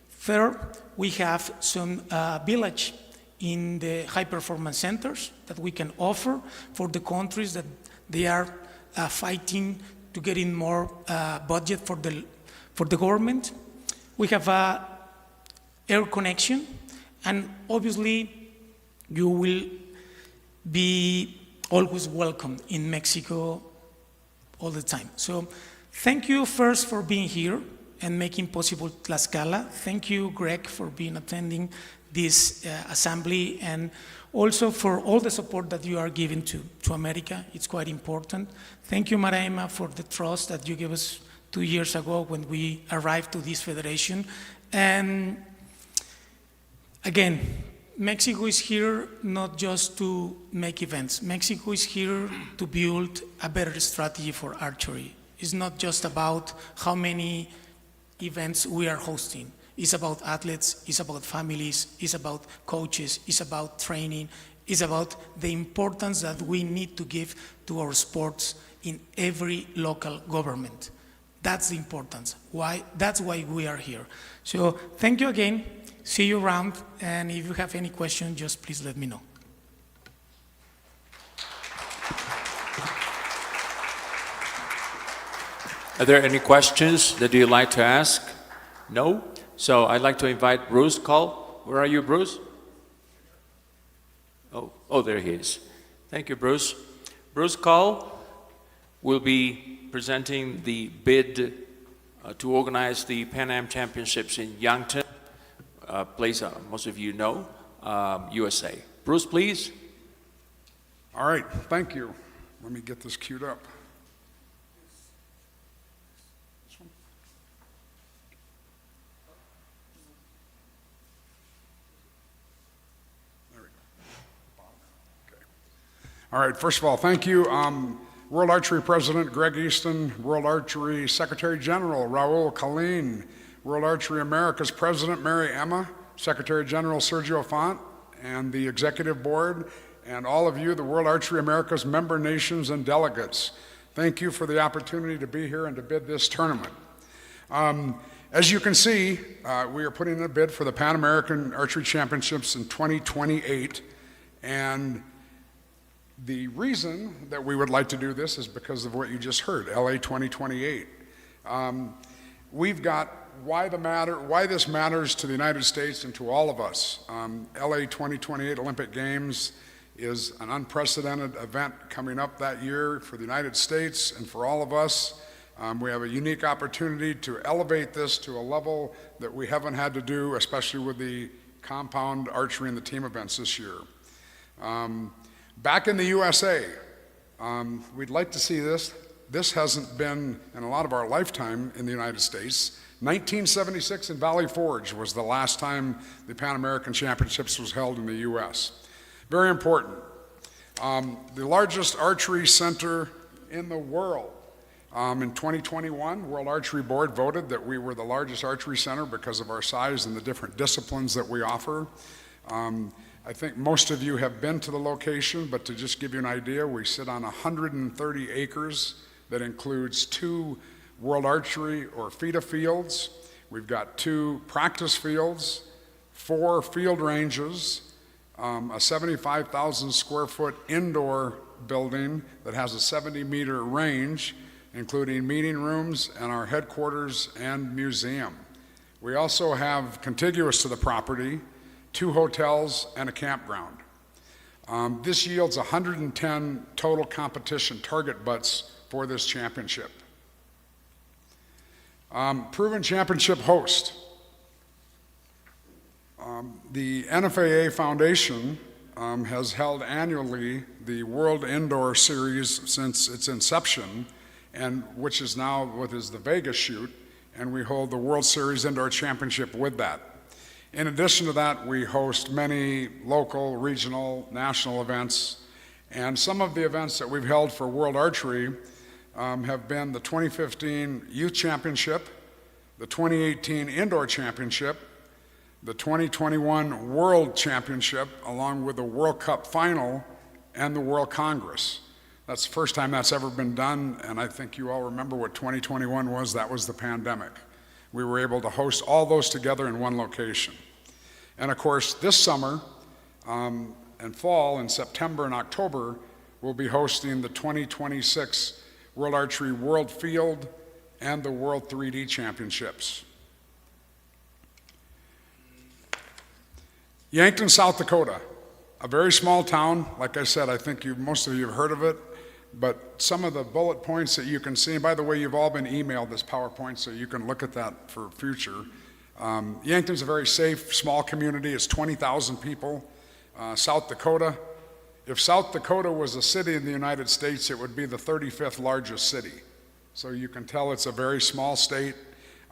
Third, we have some village in the high performance centers that we can offer for the countries that they are fighting to get in more budget for the government. We have air connection, and obviously you will be always welcome in Mexico all the time. So thank you first for being here and making possible Tlaxcala. Thank you, Greg, for attending this assembly, and also for all the support that you are giving to America. It's quite important. Thank you, Maraima, for the trust that you gave us 2 years ago when we arrived to this federation. And again, Mexico is here not just to make events. Mexico is here to build a better strategy for archery. It's not just about how many events we are hosting. It's about athletes, it's about families, it's about coaches, it's about training, it's about the importance that we need to give to our sports in every local government. That's the importance. That's why we are here. So thank you again. See you around, and if you have any questions, just please let me know. Are there any questions that you'd like to ask? No? So I'd like to invite Bruce Call. Where are you, Bruce? Oh, there he is. Thank you, Bruce. Bruce Call will be presenting the bid to organize the Pan Am Championships in Yankton, place most of you know, USA. Bruce, please. All right, thank you. Let me get this queued up. This one? There we go. Okay. All right, first of all, thank you. World Archery President Greg Easton, World Archery Secretary General Raul Colleen, World Archery America's President Mary Emma, Secretary General Sergio Font, and the Executive Board, and all of you, the World Archery America's member nations and delegates. Thank you for the opportunity to be here and to bid this tournament. As you can see, we are putting in a bid for the Pan American Archery Championships in 2028, and the reason that we would like to do this is because of what you just heard, LA 2028. We've got why this matters to the United States and to all of us. LA 2028 Olympic Games is an unprecedented event coming up that year for the United States and for all of us. We have a unique opportunity to elevate this to a level that we haven't had to do, especially with the compound archery and the team events this year. Back in the USA, we'd like to see this. This hasn't been in a lot of our lifetime in the United States. 1976 in Valley Forge was the last time the Pan American Championships was held in the US. Very important. The largest archery center in the world. In 2021, World Archery Board voted that we were the largest archery center because of our size and the different disciplines that we offer. I think most of you have been to the location, but to just give you an idea, we sit on 130 acres that includes 2 World Archery or FIDA fields. We've got 2 practice fields, 4 field ranges, a 75,000 square foot indoor building that has a 70-meter range, including meeting rooms and our headquarters and museum. We also have, contiguous to the property, 2 hotels and a campground. This yields 110 total competition target butts for this championship. Proven championship host. The NFAA Foundation has held annually the World Indoor Series since its inception, and which is now what is the Vegas shoot, and we hold the World Series Indoor Championship with that. In addition to that, we host many local, regional, national events, and some of the events that we've held for World Archery have been the 2015 Youth Championship, the 2018 Indoor Championship, the 2021 World Championship, along with the World Cup Final and the World Congress. That's the first time that's ever been done, and I think you all remember what 2021 was. That was the pandemic. We were able to host all those together in one location. And of course, this summer and fall, in September and October, we'll be hosting the 2026 World Archery World Field and the World 3D Championships. Yankton, South Dakota, a very small town. Like I said, I think most of you have heard of it, but some of the bullet points that you can see, and by the way, you've all been emailed this PowerPoint, so you can look at that for future. Yankton's a very safe, small community. It's 20,000 people. South Dakota, if South Dakota was a city in the United States, it would be the 35th largest city. So you can tell it's a very small state.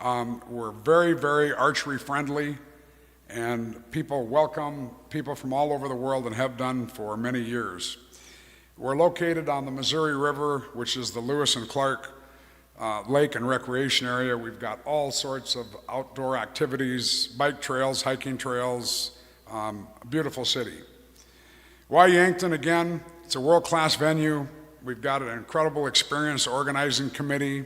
We're very, very archery friendly, and people welcome people from all over the world and have done for many years. We're located on the Missouri River, which is the Lewis and Clark Lake and Recreation Area. We've got all sorts of outdoor activities, bike trails, hiking trails, a beautiful city. Why Yankton? Again, it's a world-class venue. We've got an incredible experienced organizing committee.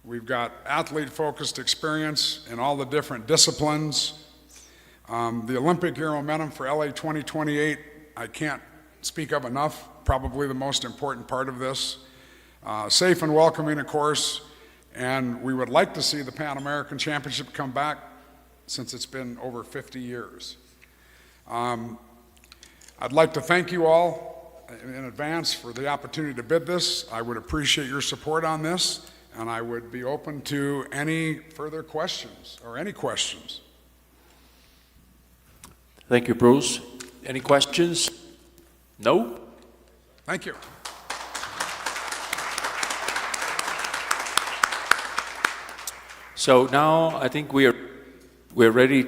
We've got athlete-focused experience in all the different disciplines. The Olympic year momentum for LA 2028, I can't speak of enough, probably the most important part of this. Safe and welcoming, of course, and we would like to see the Pan American Championship come back since it's been over 50 years. I'd like to thank you all in advance for the opportunity to bid this. I would appreciate your support on this, and I would be open to any further questions or any questions. Thank you, Bruce. Any questions? No? Thank you. So now I think we're ready.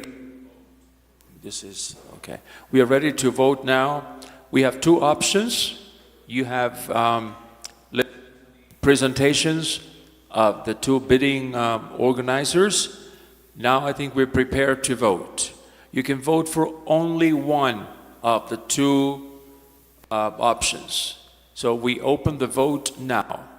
This is okay. We are ready to vote now. We have 2 options. You have presentations of the 2 bidding organizers. Now I think we're prepared to vote. You can vote for only one of the 2 options. So we open the vote now.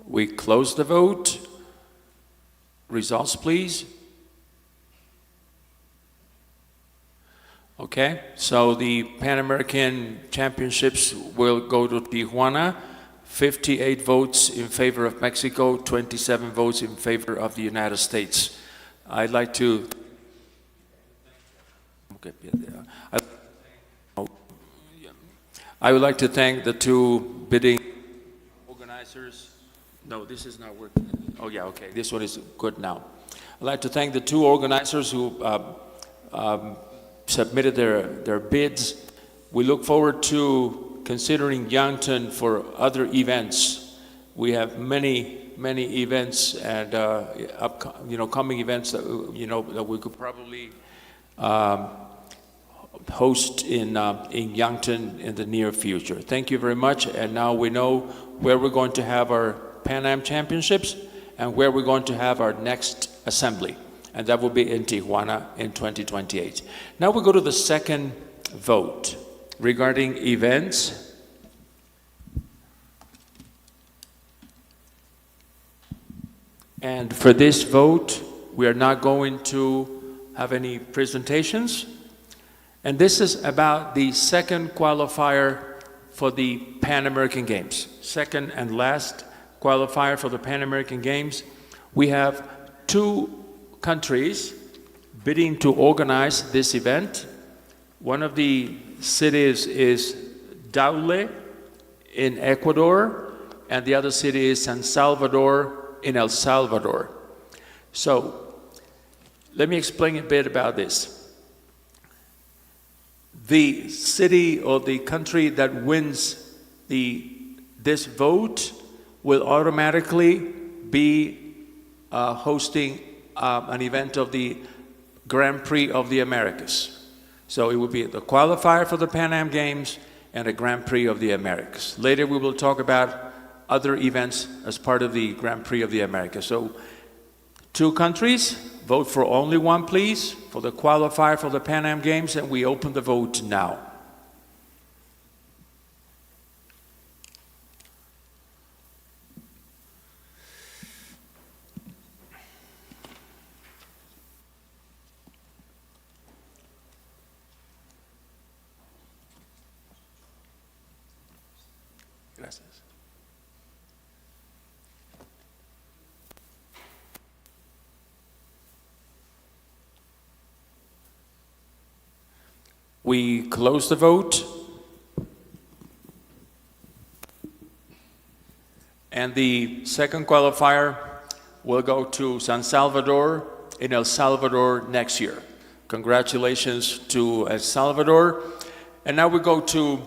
We close the vote. Results, please. Okay, so the Pan American Championships will go to Tijuana. 58 votes in favor of Mexico, 27 votes in favor of the United States. I'd like to I would like to thank the 2 bidding organizers. No, this is not working. Oh yeah, okay, this one is good now. I'd like to thank the 2 organizers who submitted their bids. We look forward to considering Yankton for other events. We have many many events and coming events that that we could probably host in Yankton in the near future. Thank you very much. And now we know where we're going to have our Pan Am Championships and where we're going to have our next assembly, and that will be in Tijuana in 2028. Now we go to the second vote regarding events. And for this vote, we are not going to have any presentations. And this is about the second qualifier for the Pan American Games. Second and last qualifier for the Pan American Games. We have 2 countries bidding to organize this event. One of the cities is Daule in Ecuador, and the other city is San Salvador in El Salvador. So let me explain a bit about this. The city or the country that wins this vote will automatically be hosting an event of the Grand Prix of the Americas. So it will be the qualifier for the Pan Am Games and a Grand Prix of the Americas. Later we will talk about other events as part of the Grand Prix of the Americas. So 2 countries, vote for only one, please, for the qualifier for the Pan Am Games, and we open the vote now. Gracias. We close the vote. And the second qualifier will go to San Salvador in El Salvador next year. Congratulations to El Salvador. And now we go to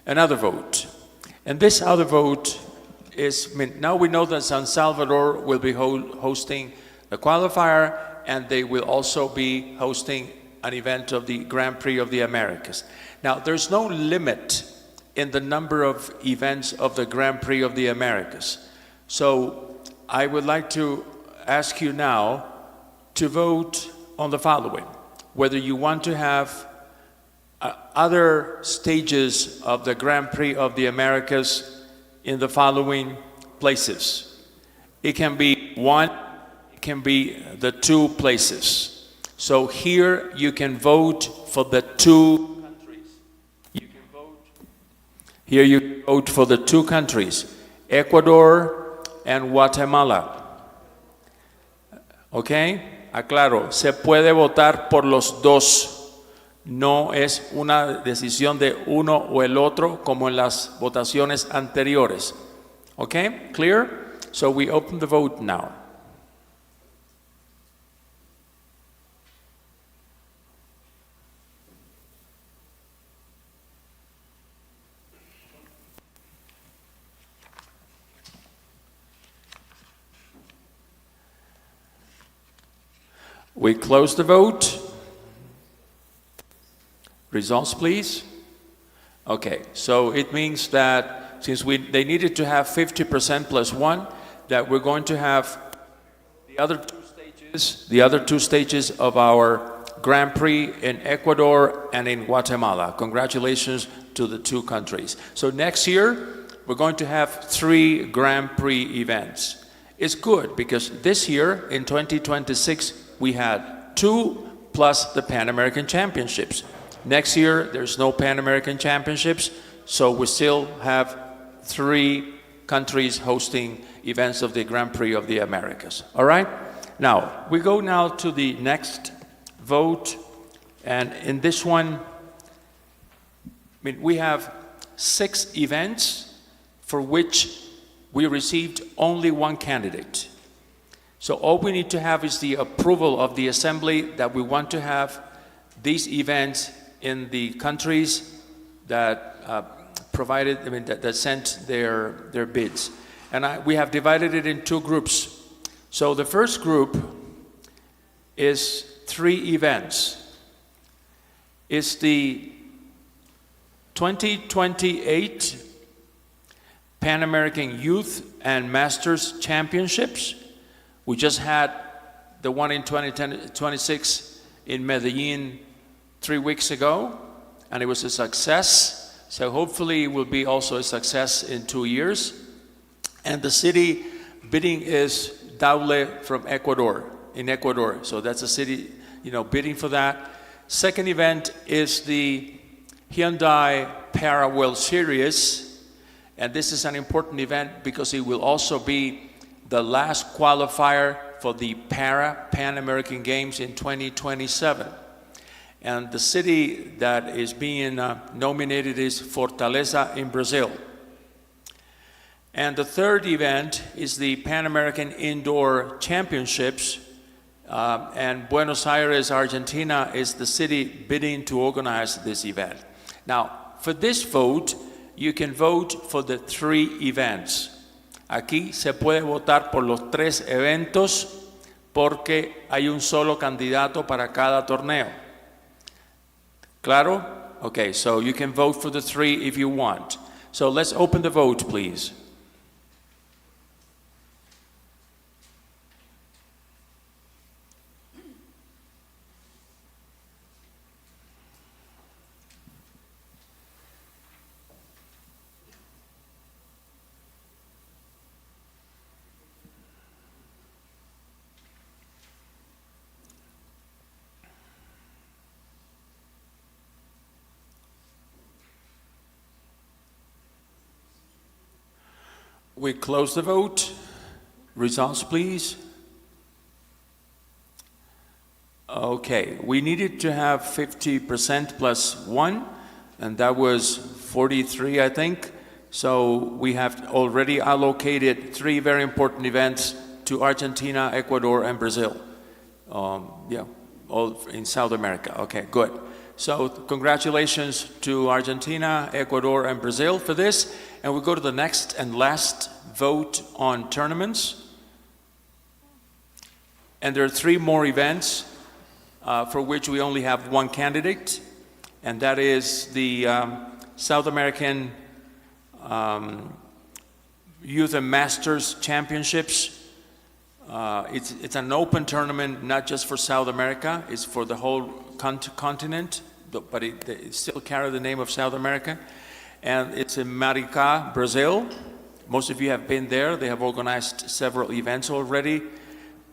another vote. And this other vote is, now we know that San Salvador will be hosting the qualifier, and they will also be hosting an event of the Grand Prix of the Americas. Now, there's no limit in the number of events of the Grand Prix of the Americas. So I would like to ask you now to vote on the following: whether you want to have other stages of the Grand Prix of the Americas in the following places. It can be 1, it can be the 2 places. So here you can vote for the 2 countries. Here you can vote for the 2 countries, Ecuador and Guatemala. ¿Ok? Aclaro, se puede votar por los 2. No es una decisión de uno o el otro como en las votaciones anteriores. ¿Ok? Clear? So we open the vote now. We close the vote. Results, please. Okay, so it means that since they needed to have 50% plus 1, that we're going to have the other 2 stages of our Grand Prix in Ecuador and in Guatemala. Congratulations to the 2 countries. So next year, we're going to have 3 Grand Prix events. It's good because this year, in 2026, we had 2 plus the Pan American Championships. Next year, there's no Pan American Championships, so we still have 3 countries hosting events of the Grand Prix of the Americas. All right? Now, we go now to the next vote, and in this one, we have 6 events for which we received only 1 candidate. So all we need to have is the approval of the assembly that we want to have these events in the countries that provided, that sent their bids. And we have divided it in two groups. So the first group is 3 events. It's the 2028 Pan American Youth and Masters Championships. We just had the one in 2026 in Medellin 3 weeks ago, and it was a success. So hopefully it will be also a success in 2 years. And the city bidding is Daule from Ecuador, in Ecuador. So that's a city, bidding for that. Second event is the Hyundai Para World Series. And this is an important event because it will also be the last qualifier for the Pan American Games in 2027. And the city that is being nominated is Fortaleza in Brazil. And the third event is the Pan American Indoor Championships. And Buenos Aires, Argentina is the city bidding to organize this event. Now, for this vote, you can vote for the 3 events. Aquí se puede votar por los 3 eventos porque hay un solo candidato para cada torneo. Claro? Okay, so you can vote for the 3 if you want. So let's open the vote, please. We close the vote. Results, please. Okay, we needed to have 50% plus 1, and that was 43, I think. So we have already allocated 3 very important events to Argentina, Ecuador, and Brazil. All in South America. Okay, good. So congratulations to Argentina, Ecuador, and Brazil for this. And we go to the next and last vote on tournaments. And there are 3 more events for which we only have 1 candidate, and that is the South American Youth and Masters Championships. It's an open tournament, not just for South America, it's for the whole continent, but it still carries the name of South America. And it's in Maricá, Brazil. Most of you have been there. They have organized several events already.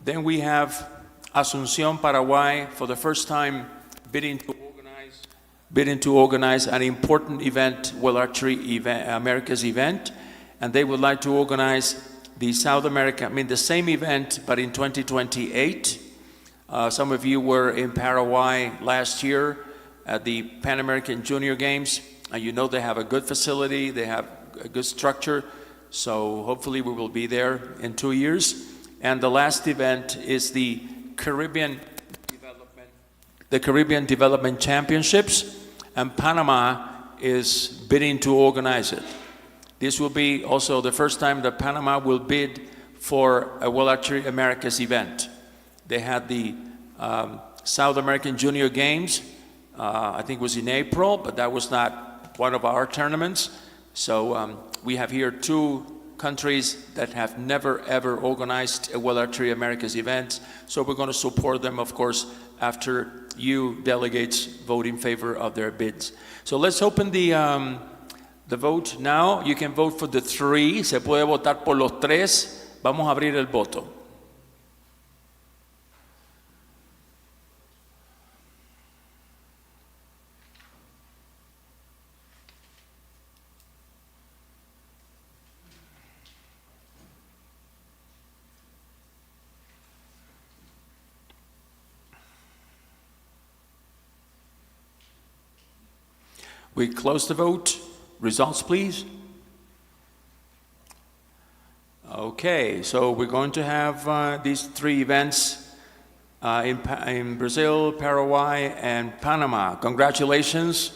Then we have Asunción, Paraguay, for the first time bidding to organize an important event, World Archery event, America's event. And they would like to organize the the same event, but in 2028. Some of you were in Paraguay last year at the Pan American Junior Games, and you know they have a good facility, they have a good structure, so hopefully we will be there in 2 years. And the last event is the Caribbean Development Championships, and Panama is bidding to organize it. This will be also the first time that Panama will bid for a World Archery Americas event. They had the South American Junior Games, I think it was in April, but that was not one of our tournaments. So we have here 2 countries that have never ever organized a World Archery Americas event. So we're going to support them, of course, after you delegates vote in favor of their bids. So let's open the vote now. You can vote for the 3. Se puede votar por los 3. Vamos a abrir el voto. We close the vote. Results, please. Okay, so we're going to have these 3 events in Brazil, Paraguay, and Panama. Congratulations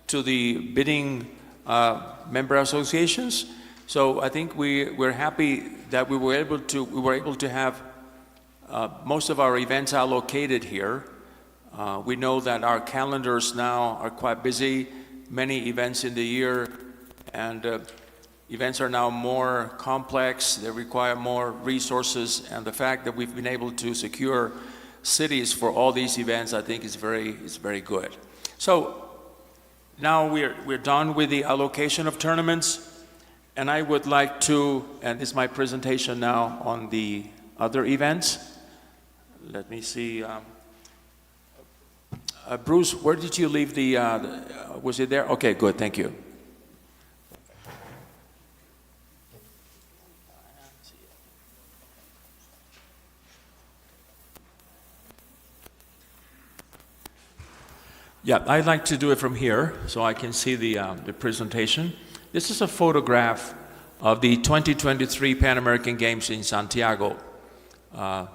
to the bidding member associations. So I think we're happy that we were able to have most of our events allocated here. We know that our calendars now are quite busy, many events in the year, and events are now more complex, they require more resources, and the fact that we've been able to secure cities for all these events, I think is very good. So now we're done with the allocation of tournaments, and I would like to, and this is my presentation now on the other events. Let me see. Bruce, where did you leave was it there? Okay, good, thank you. Yeah, I'd like to do it from here so I can see the presentation. This is a photograph of the 2023 Pan American Games in Santiago.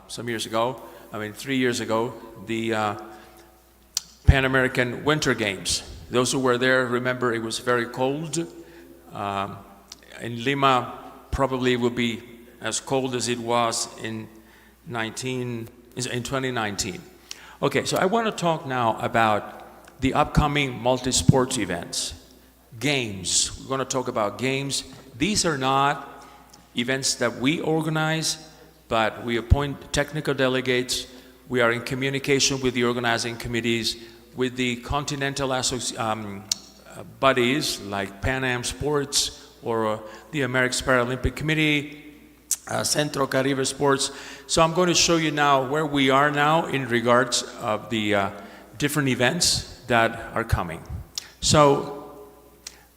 Some years ago, 3 years ago, the Pan American Winter Games. Those who were there remember it was very cold. In Lima, probably will be as cold as it was in 2019. Okay, so I want to talk now about the upcoming multi-sports events. Games, we're going to talk about games. These are not events that we organize, but we appoint technical delegates. We are in communication with the organizing committees, with the continental bodies like Pan Am Sports or the American Paralympic Committee, Centro Caribe Sports. So I'm going to show you now where we are now in regards of the different events that are coming. So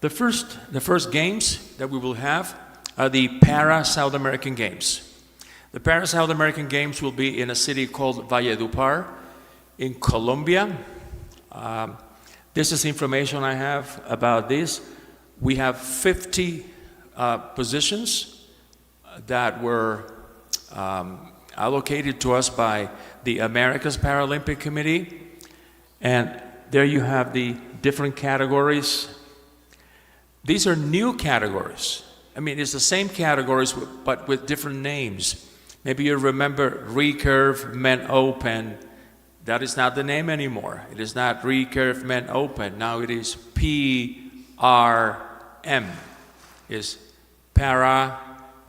the first games that we will have are the Para South American Games. The Para South American Games will be in a city called Valledupar in Colombia. This is information I have about this. We have 50 positions that were allocated to us by the America's Paralympic Committee, and there you have the different categories. These are new categories. It's the same categories, but with different names. Maybe you remember Recurve Men Open. That is not the name anymore. It is not Recurve Men Open. Now it is PRM. It's Para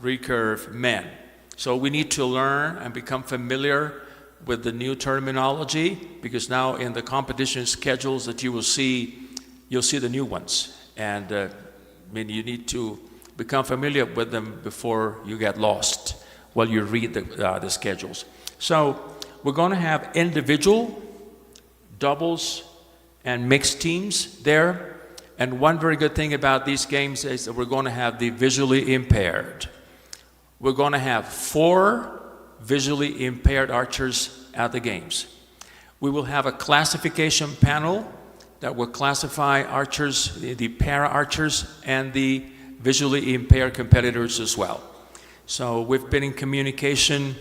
Recurve Men. So we need to learn and become familiar with the new terminology, because now in the competition schedules that you'll see the new ones. And you need to become familiar with them before you get lost while you read the schedules. So we're going to have individual, doubles, and mixed teams there. And one very good thing about these games is that we're going to have the visually impaired. We're going to have 4 visually impaired archers at the games. We will have a classification panel that will classify archers, the para archers, and the visually impaired competitors as well. So we've been in communication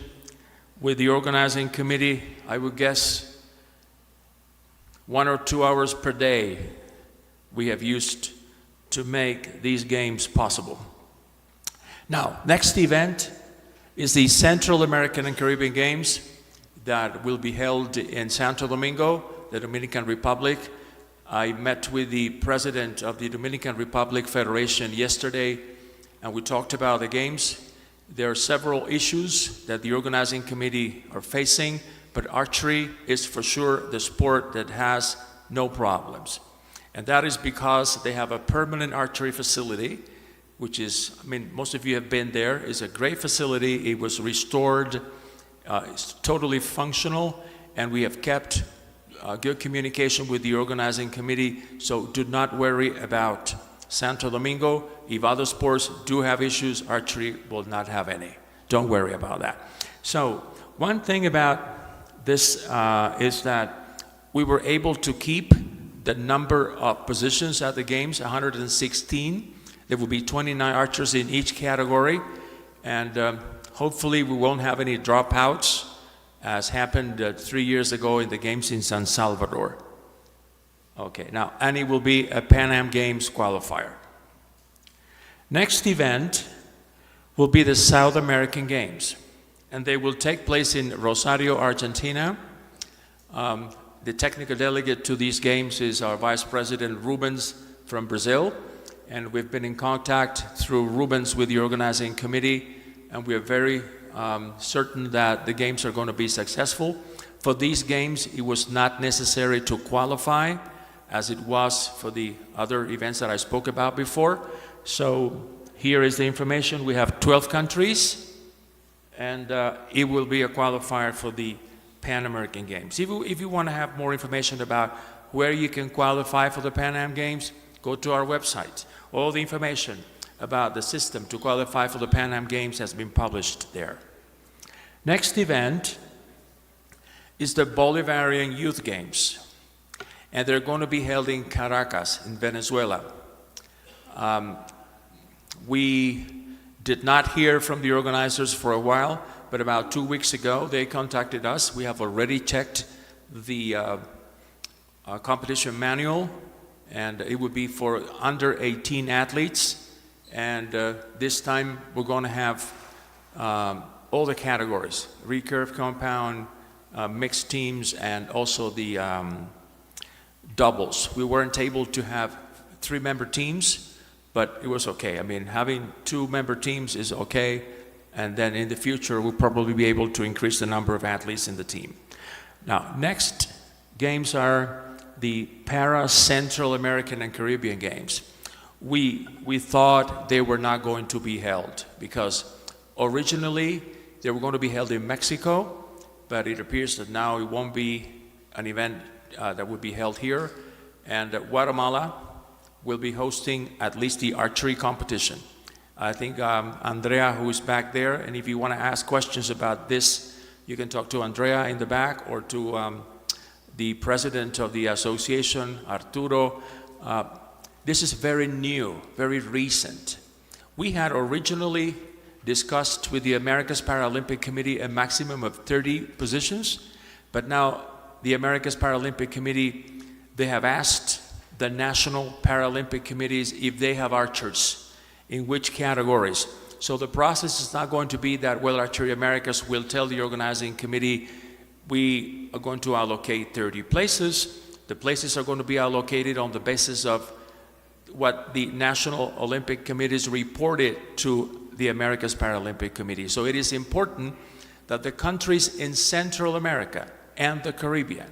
with the organizing committee, I would guess 1 or 2 hours per day we have used to make these games possible. Now, next event is the Central American and Caribbean Games that will be held in Santo Domingo, the Dominican Republic. I met with the president of the Dominican Republic Federation yesterday, and we talked about the games. There are several issues that the organizing committee are facing, but archery is for sure the sport that has no problems. And that is because they have a permanent archery facility, which is, most of you have been there. It's a great facility. It was restored. It's totally functional, and we have kept good communication with the organizing committee, so do not worry about Santo Domingo. If other sports do have issues, archery will not have any. Don't worry about that. So one thing about this is that we were able to keep the number of positions at the games, 116. There will be 29 archers in each category, and hopefully we won't have any dropouts, as happened 3 years ago in the games in San Salvador. Okay, now Annie will be a Pan Am Games qualifier. Next event will be the South American Games, and they will take place in Rosario, Argentina. The technical delegate to these games is our Vice President Rubens from Brazil, and we've been in contact through Rubens with the organizing committee, and we are very certain that the games are going to be successful. For these games, it was not necessary to qualify, as it was for the other events that I spoke about before. So here is the information. We have 12 countries, and it will be a qualifier for the Pan American Games. If you want to have more information about where you can qualify for the Pan Am Games, go to our website. All the information about the system to qualify for the Pan Am Games has been published there. Next event is the Bolivarian Youth Games, and they're going to be held in Caracas, in Venezuela. We did not hear from the organizers for a while, but about 2 weeks ago, they contacted us. We have already checked the competition manual, and it would be for under 18 athletes. And this time, we're going to have all the categories: recurve, compound, mixed teams, and also the doubles. We weren't able to have 3-member teams, but it was okay. I mean, having 2-member teams is okay, and then in the future, we'll probably be able to increase the number of athletes in the team. Now, next games are the Para Central American and Caribbean Games. We thought they were not going to be held, because originally they were going to be held in Mexico, but it appears that now it won't be an event that would be held here, and Guatemala will be hosting at least the archery competition. I think Andrea, who is back there, and if you want to ask questions about this, you can talk to Andrea in the back, or to the president of the association, Arturo. This is very new, very recent. We had originally discussed with the America's Paralympic Committee a maximum of 30 positions, but now the America's Paralympic Committee, they have asked the national Paralympic committees if they have archers, in which categories. So the process is not going to be that, well, Archery Americas will tell the organizing committee, we are going to allocate 30 places. The places are going to be allocated on the basis of what the National Olympic Committees reported to the America's Paralympic Committee. So it is important that the countries in Central America and the Caribbean,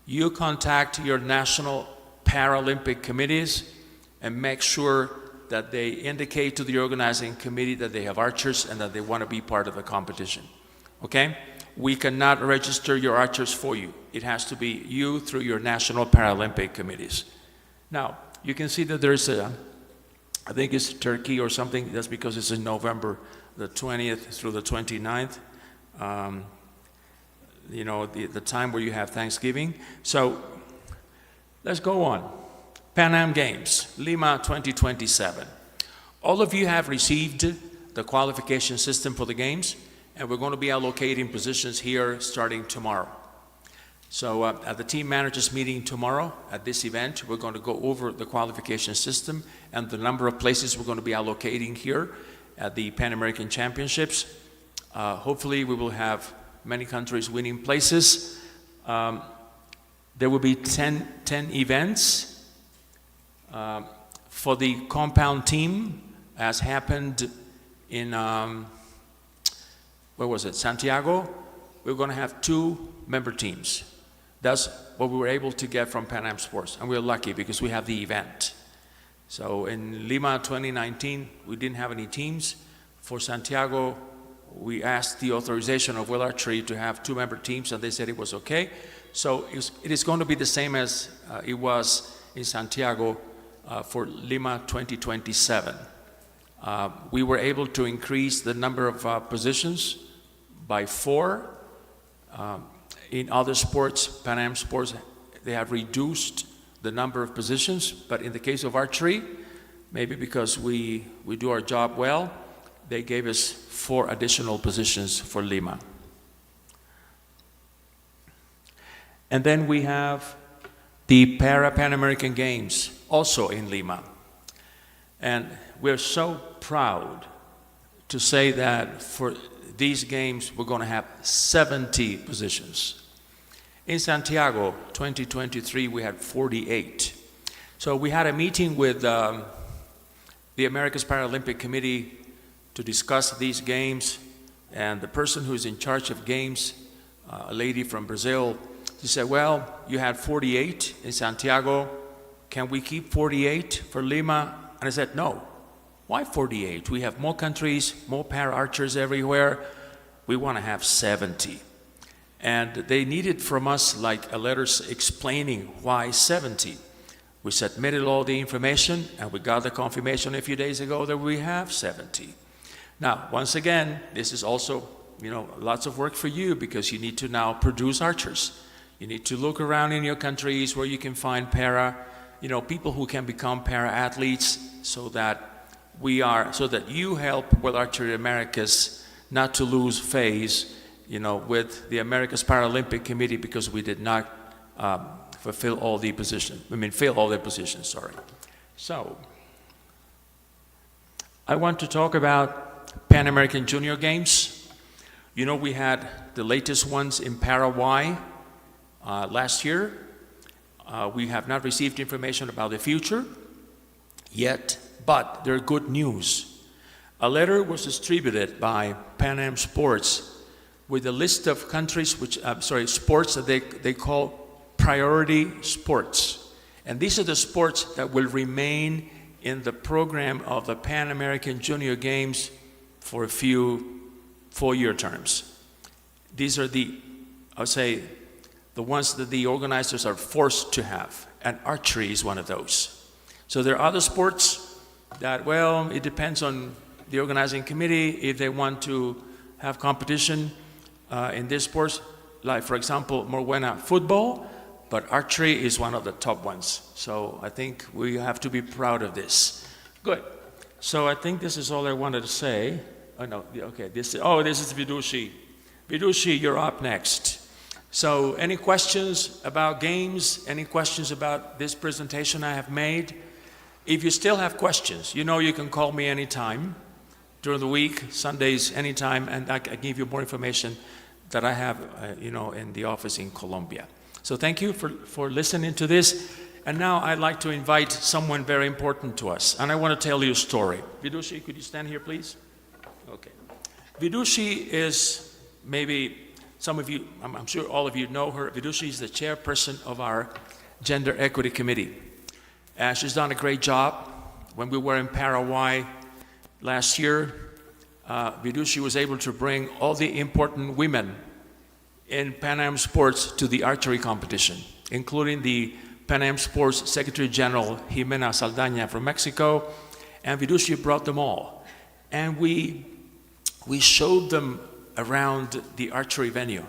you contact your national Paralympic committees and make sure that they indicate to the organizing committee that they have archers and that they want to be part of the competition. Okay? We cannot register your archers for you. It has to be you through your national Paralympic committees. Now, you can see that there's I think it's Turkey or something. That's because it's in November the 20th through the 29th. You know, the time where you have Thanksgiving. So let's go on. Pan Am Games, Lima 2027. All of you have received the qualification system for the games, and we're going to be allocating positions here starting tomorrow. So at the team managers meeting tomorrow at this event, we're going to go over the qualification system and the number of places we're going to be allocating here at the Pan American Championships. Hopefully we will have many countries winning places. There will be 10 events. For the compound team, as happened in, where was it, Santiago, we're going to have 2 member teams. That's what we were able to get from Pan Am Sports, and we're lucky because we have the event. So in Lima 2019, we didn't have any teams. For Santiago, we asked the authorization of Will Archery to have 2 member teams, and they said it was okay. So it is going to be the same as it was in Santiago for Lima 2027. We were able to increase the number of positions by 4. In other sports, Pan Am Sports, they have reduced the number of positions, but in the case of archery, maybe because we do our job well, they gave us 4 additional positions for Lima. And then we have the Pan American Games, also in Lima. And we're so proud to say that for these games, we're going to have 70 positions. In Santiago, 2023, we had 48. So we had a meeting with the America's Paralympic Committee to discuss these games, and the person who's in charge of games, a lady from Brazil, she said, well, you had 48 in Santiago. Can we keep 48 for Lima? And I said, no. Why 48? We have more countries, more para-archers everywhere. We want to have 70. And they needed from us like a letter explaining why 70. We submitted all the information, and we got the confirmation a few days ago that we have 70. Now, once again, this is also, lots of work for you, because you need to now produce archers. You need to look around in your countries where you can find people who can become para-athletes, so that you help World Archery Americas not to lose phase, with the America's Paralympic Committee, because we did not fill all their positions, sorry. So, I want to talk about Pan American Junior Games. We had the latest ones in Paraguay last year. We have not received information about the future yet, but there are good news. A letter was distributed by Pan Am Sports with a list of countries, sports that they call priority sports. And these are the sports that will remain in the program of the Pan American Junior Games for a few 4-year terms. These are the ones that the organizers are forced to have, and archery is one of those. So there are other sports that, it depends on the organizing committee if they want to have competition in these sports, like, for example, Morena football, but archery is one of the top ones. So I think we have to be proud of this. Good. So I think this is all I wanted to say. Oh, no, okay, this is Vidushi. Vidushi, you're up next. So any questions about games? Any questions about this presentation I have made? If you still have questions, you can call me anytime during the week, Sundays, anytime, and I give you more information that I have, in the office in Colombia. So thank you for listening to this. And now I'd like to invite someone very important to us, and I want to tell you a story. Vidushi, could you stand here, please? Okay. Vidushi is maybe some of you, I'm sure all of you know her. Vidushi is the chairperson of our Gender Equity Committee. She's done a great job. When we were in Paraguay last year, Vidushi was able to bring all the important women in Pan Am Sports to the archery competition, including the Pan Am Sports Secretary General Jimena Saldaña from Mexico, and Vidushi brought them all. And we showed them around the archery venue,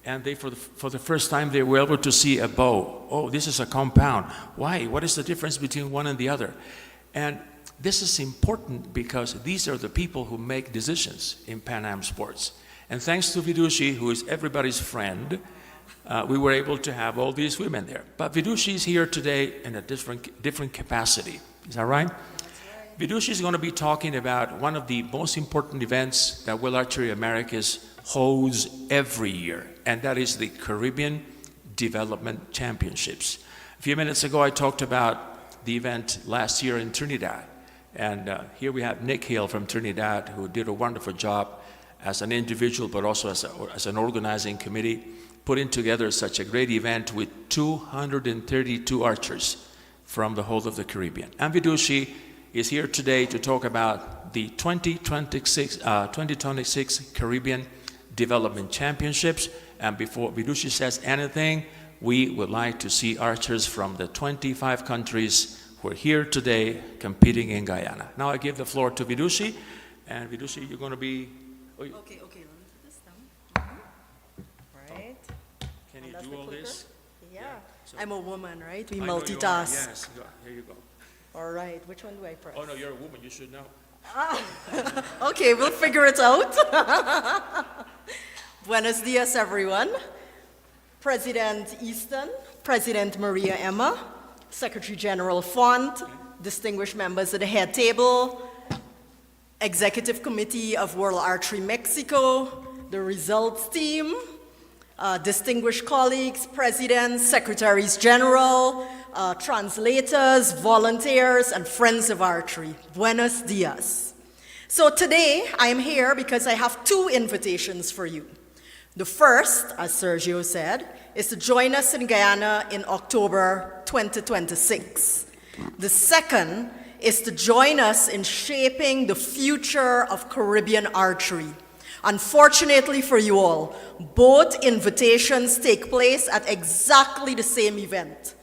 and they, for the first time, they were able to see a bow. Oh, this is a compound. Why? What is the difference between one and the other? And this is important because these are the people who make decisions in Pan Am Sports. And thanks to Vidushi, who is everybody's friend, we were able to have all these women there. But Vidushi is here today in a different capacity. Is that right? Vidushi is going to be talking about one of the most important events that World Archery Americas holds every year, and that is the Caribbean Development Championships. A few minutes ago, I talked about the event last year in Trinidad, and here we have Nick Hill from Trinidad, who did a wonderful job as an individual, but also as an organizing committee, putting together such a great event with 232 archers from the whole of the Caribbean. And Vidushi is here today to talk about the 2026 Caribbean Development Championships. And before Vidushi says anything, we would like to see archers from the 25 countries who are here today competing in Guyana. Now I give the floor to Vidushi, and Vidushi, you're going to be... Okay, let me put this down. Right. Can you do all this? Yeah. So- I'm a woman, right? We I know you are. multitask. Yes, here you go. All right, which one do I press? Oh no, you're a woman, you should know. Okay, we'll figure it out. Buenos dias, everyone. President Easton, President Maria Emma, Secretary General Font, distinguished members of the head table, Executive Committee of World Archery Mexico, the results team, distinguished colleagues, presidents, secretaries general, translators, volunteers, and friends of archery. Buenos dias. So today, I am here because I have two invitations for you. The first, as Sergio said, is to join us in Guyana in October 2026. The second is to join us in shaping the future of Caribbean archery. Unfortunately for you all, both invitations take place at exactly the same event.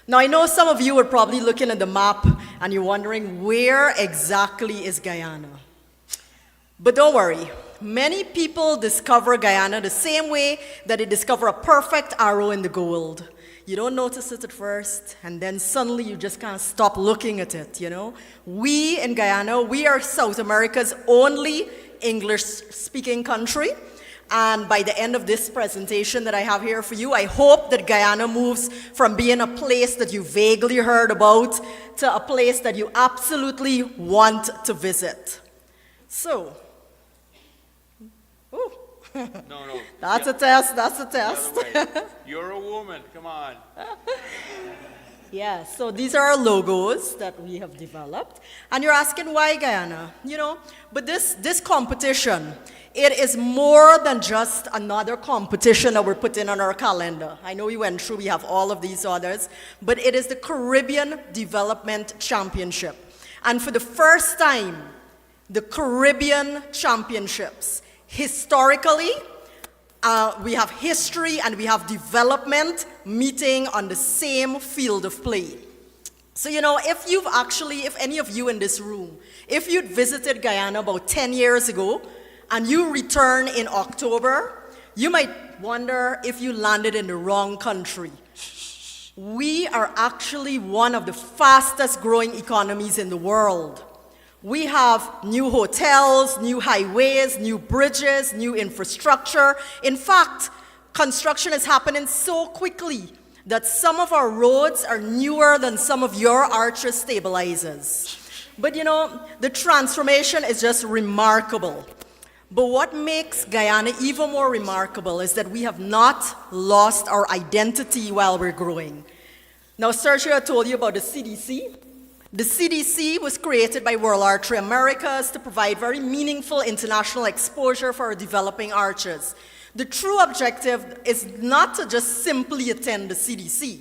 Now, I know some of you are probably looking at the map and you're wondering, where exactly is Guyana? But don't worry, many people discover Guyana the same way that they discover a perfect arrow in the gold. You don't notice it at first, and then suddenly you just can't stop looking at it, you know? We in Guyana, we are South America's only English-speaking country. And by the end of this presentation that I have here for you, I hope that Guyana moves from being a place that you vaguely heard about to a place that you absolutely want to visit. So, ooh. No. That's a test, that's a test. The other way. You're a woman, come on. Yeah, so these are our logos that we have developed. And you're asking why Guyana? You know, but this competition, it is more than just another competition that we're putting on our calendar. I know we went through, we have all of these others, but it is the Caribbean Development Championship. And for the first time, the Caribbean Championships, historically, we have history and we have development meeting on the same field of play. So, you know, if any of you in this room, if you'd visited Guyana about 10 years ago and you return in October, you might wonder if you landed in the wrong country. We are actually one of the fastest growing economies in the world. We have new hotels, new highways, new bridges, new infrastructure. In fact, construction is happening so quickly that some of our roads are newer than some of your archer stabilizers. But you know, the transformation is just remarkable. But what makes Guyana even more remarkable is that we have not lost our identity while we're growing. Now, Sergio told you about the CDC. The CDC was created by World Archery Americas to provide very meaningful international exposure for our developing archers. The true objective is not to just simply attend the CDC.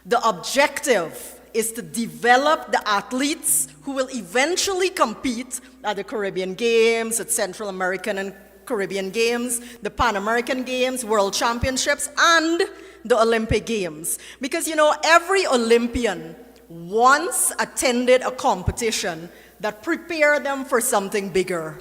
The objective is to develop the athletes who will eventually compete at the Caribbean Games, at Central American and Caribbean Games, the Pan American Games, World Championships, and the Olympic Games. Because, you know, every Olympian once attended a competition that prepared them for something bigger.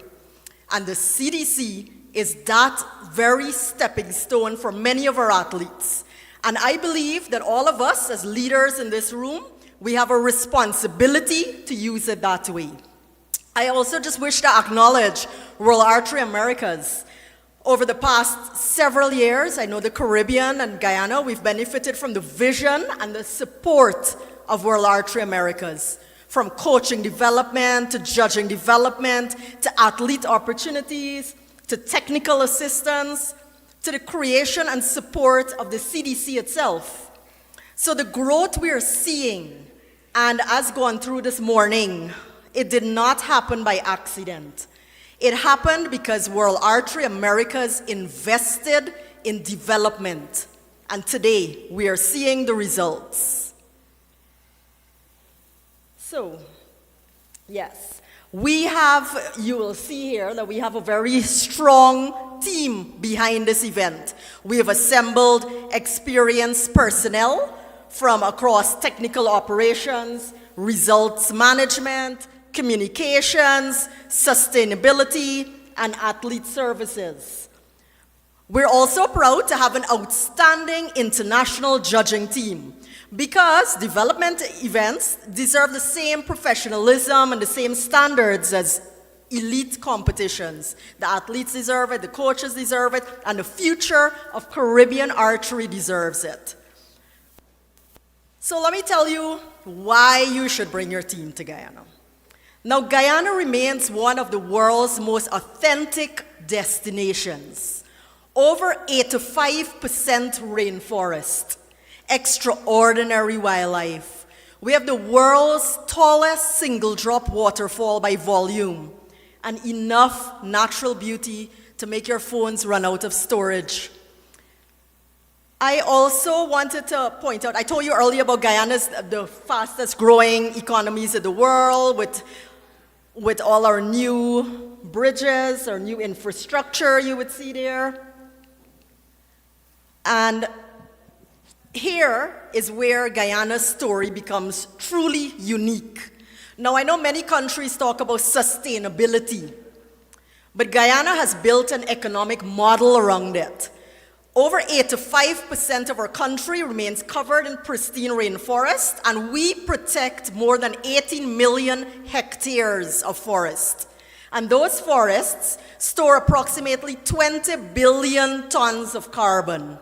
And the CDC is that very stepping stone for many of our athletes. And I believe that all of us as leaders in this room, we have a responsibility to use it that way. I also just wish to acknowledge World Archery Americas. Over the past several years, I know the Caribbean and Guyana, we've benefited from the vision and the support of World Archery Americas, from coaching development to judging development to athlete opportunities to technical assistance to the creation and support of the CDC itself. So the growth we are seeing, and as gone through this morning, it did not happen by accident. It happened because World Archery Americas invested in development, and today we are seeing the results. So, yes, we have, you will see here that we have a very strong team behind this event. We have assembled experienced personnel from across technical operations, results management, communications, sustainability, and athlete services. We're also proud to have an outstanding international judging team, because development events deserve the same professionalism and the same standards as elite competitions. The athletes deserve it, the coaches deserve it, and the future of Caribbean archery deserves it. So let me tell you why you should bring your team to Guyana. Now, Guyana remains one of the world's most authentic destinations. Over 85% rainforest, extraordinary wildlife. We have the world's tallest single-drop waterfall by volume, and enough natural beauty to make your phones run out of storage. I also wanted to point out, I told you earlier about Guyana's the fastest growing economies in the world with all our new bridges, our new infrastructure you would see there. And here is where Guyana's story becomes truly unique. Now, I know many countries talk about sustainability, but Guyana has built an economic model around it. Over 85% of our country remains covered in pristine rainforest, and we protect more than 18 million hectares of forest. And those forests store approximately 20 billion tons of carbon.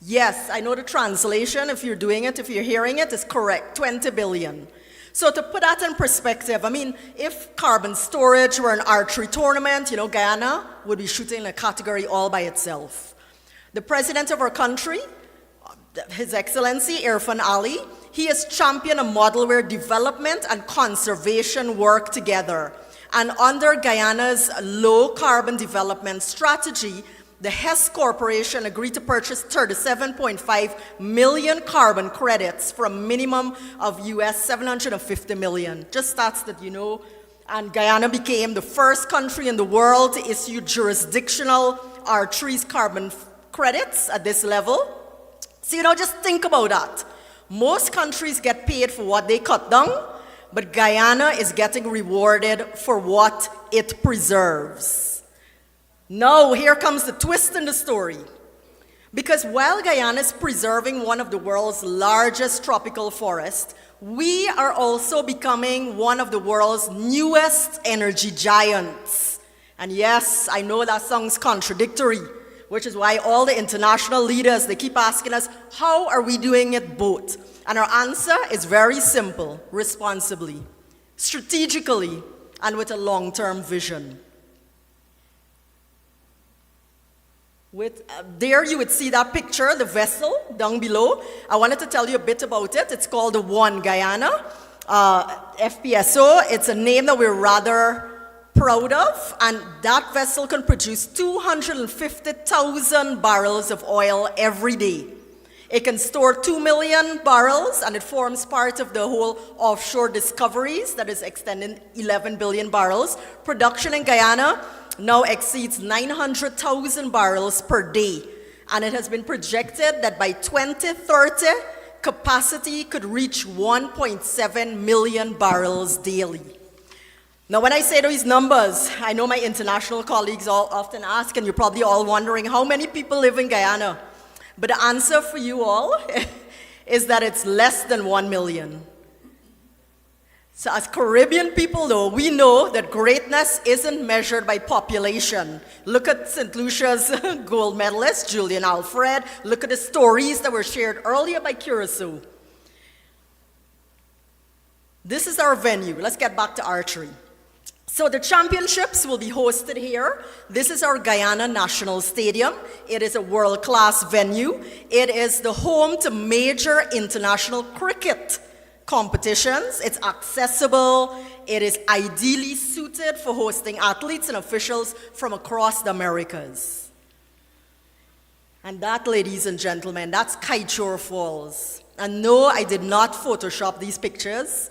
Yes, I know the translation, if you're doing it, if you're hearing it, is correct, 20 billion. So to put that in perspective, I mean, if carbon storage were an archery tournament, Guyana would be shooting in a category all by itself. The president of our country, His Excellency Irfan Ali, he has championed a model where development and conservation work together. And under Guyana's low carbon development strategy, the Hess Corporation agreed to purchase 37.5 million carbon credits for a minimum of US 750 million. Just stats that you know. And Guyana became the first country in the world to issue jurisdictional archery's carbon credits at this level. So, just think about that. Most countries get paid for what they cut down, but Guyana is getting rewarded for what it preserves. Now, here comes the twist in the story. Because while Guyana is preserving one of the world's largest tropical forests, we are also becoming one of the world's newest energy giants. And yes, I know that sounds contradictory, which is why all the international leaders, they keep asking us, how are we doing it both? And our answer is very simple: responsibly, strategically, and with a long-term vision. There you would see that picture, the vessel down below. I wanted to tell you a bit about it. It's called the One Guyana, FPSO. It's a name that we're rather proud of, and that vessel can produce 250,000 barrels of oil every day. It can store 2 million barrels, and it forms part of the whole offshore discoveries that is extending 11 billion barrels. Production in Guyana now exceeds 900,000 barrels per day, and it has been projected that by 2030, capacity could reach 1.7 million barrels daily. Now, when I say these numbers, I know my international colleagues all often ask, and you're probably all wondering, how many people live in Guyana? But the answer for you all is that it's less than 1 million. So as Caribbean people, though, we know that greatness isn't measured by population. Look at St. Lucia's gold medalist, Julian Alfred. Look at the stories that were shared earlier by Curacao. This is our venue. Let's get back to archery. So the championships will be hosted here. This is our Guyana National Stadium. It is a world-class venue. It is the home to major international cricket competitions. It's accessible. It is ideally suited for hosting athletes and officials from across the Americas. And that, ladies and gentlemen, that's Kaichor Falls. And no, I did not Photoshop these pictures.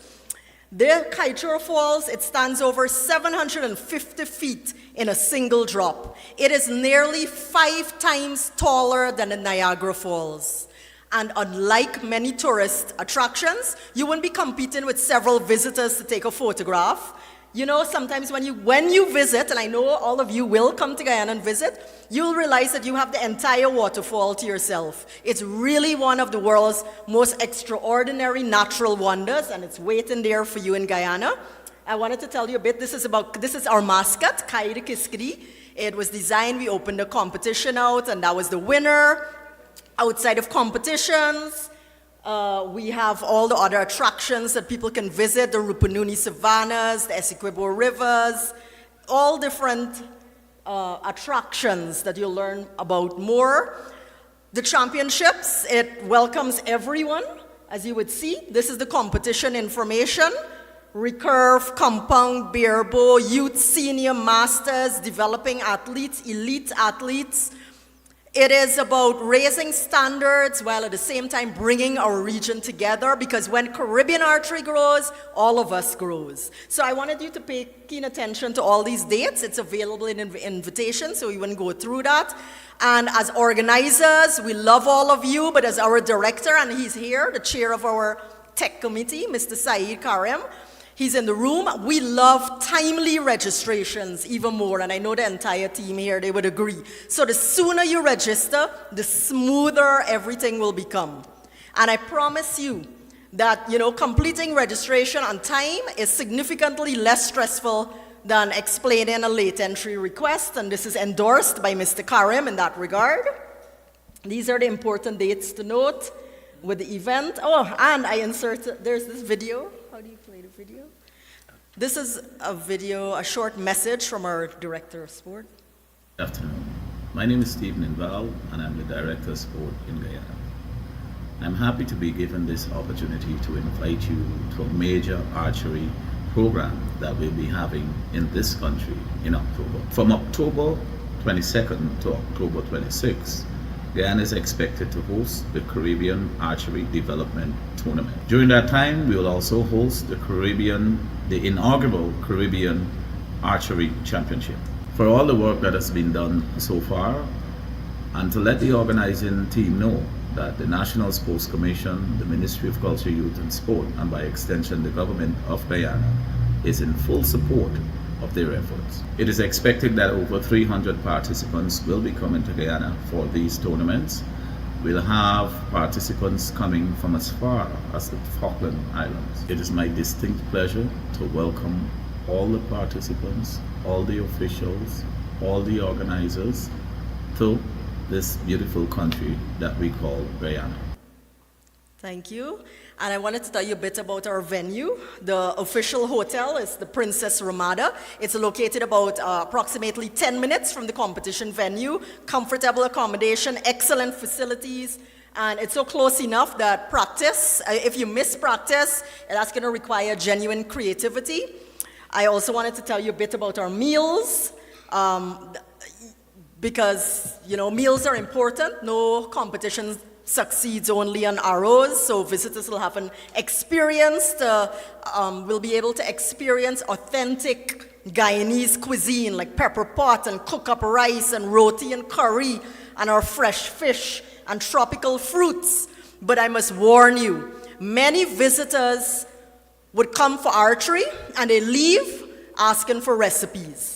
The Kaichor Falls, it stands over 750 feet in a single drop. It is nearly 5 times taller than the Niagara Falls. And unlike many tourist attractions, you won't be competing with several visitors to take a photograph. Sometimes when you visit, and I know all of you will come to Guyana and visit, you'll realize that you have the entire waterfall to yourself. It's really one of the world's most extraordinary natural wonders, and it's waiting there for you in Guyana. I wanted to tell you a bit. This is our mascot, Kai the Kiskadi. It was designed, we opened the competition out, and that was the winner. Outside of competitions, We have all the other attractions that people can visit, the Rupununi Savannas, the Essequibo Rivers, all different attractions that you'll learn about more. The championships, it welcomes everyone. As you would see, this is the competition information. Recurve, compound, barebow, youth, senior, masters, developing athletes, elite athletes. It is about raising standards while at the same time bringing our region together, because when Caribbean archery grows, all of us grows. So I wanted you to pay keen attention to all these dates. It's available in invitation, so we wouldn't go through that. And as organizers, we love all of you, but as our director, and he's here, the chair of our tech committee, Mr. Saeed Karim, he's in the room. We love timely registrations even more, and I know the entire team here, they would agree. So the sooner you register, the smoother everything will become. And I promise you that, completing registration on time is significantly less stressful than explaining a late entry request, and this is endorsed by Mr. Karim in that regard. These are the important dates to note with the event. Oh, and I inserted, there's this video. How do you play the video? This is a video, a short message from our Director of Sport. Good afternoon. My name is Stephen Inval, and I'm the Director of Sport in Guyana. I'm happy to be given this opportunity to invite you to a major archery program that we'll be having in this country in October. From October 22nd to October 26th, Guyana is expected to host the Caribbean Archery Development Tournament. During that time, we will also host the inaugural Caribbean Archery Championship. For all the work that has been done so far, and to let the organizing team know that the National Sports Commission, the Ministry of Culture, Youth and Sport, and by extension the government of Guyana, is in full support of their efforts. It is expected that over 300 participants will be coming to Guyana for these tournaments. We'll have participants coming from as far as the Falkland Islands. It is my distinct pleasure to welcome all the participants, all the officials, all the organizers to this beautiful country that we call Guyana. Thank you. And I wanted to tell you a bit about our venue. The official hotel is the Princess Ramada. It's located about approximately 10 minutes from the competition venue. Comfortable accommodation, excellent facilities, and it's so close enough that practice, if you miss practice, that's going to require genuine creativity. I also wanted to tell you a bit about our meals. Because, meals are important. No competition succeeds only on ROs, so visitors will have an experience, will be able to experience authentic Guyanese cuisine like pepper pot and cook-up rice and roti and curry and our fresh fish and tropical fruits. But I must warn you, many visitors would come for archery and they leave asking for recipes.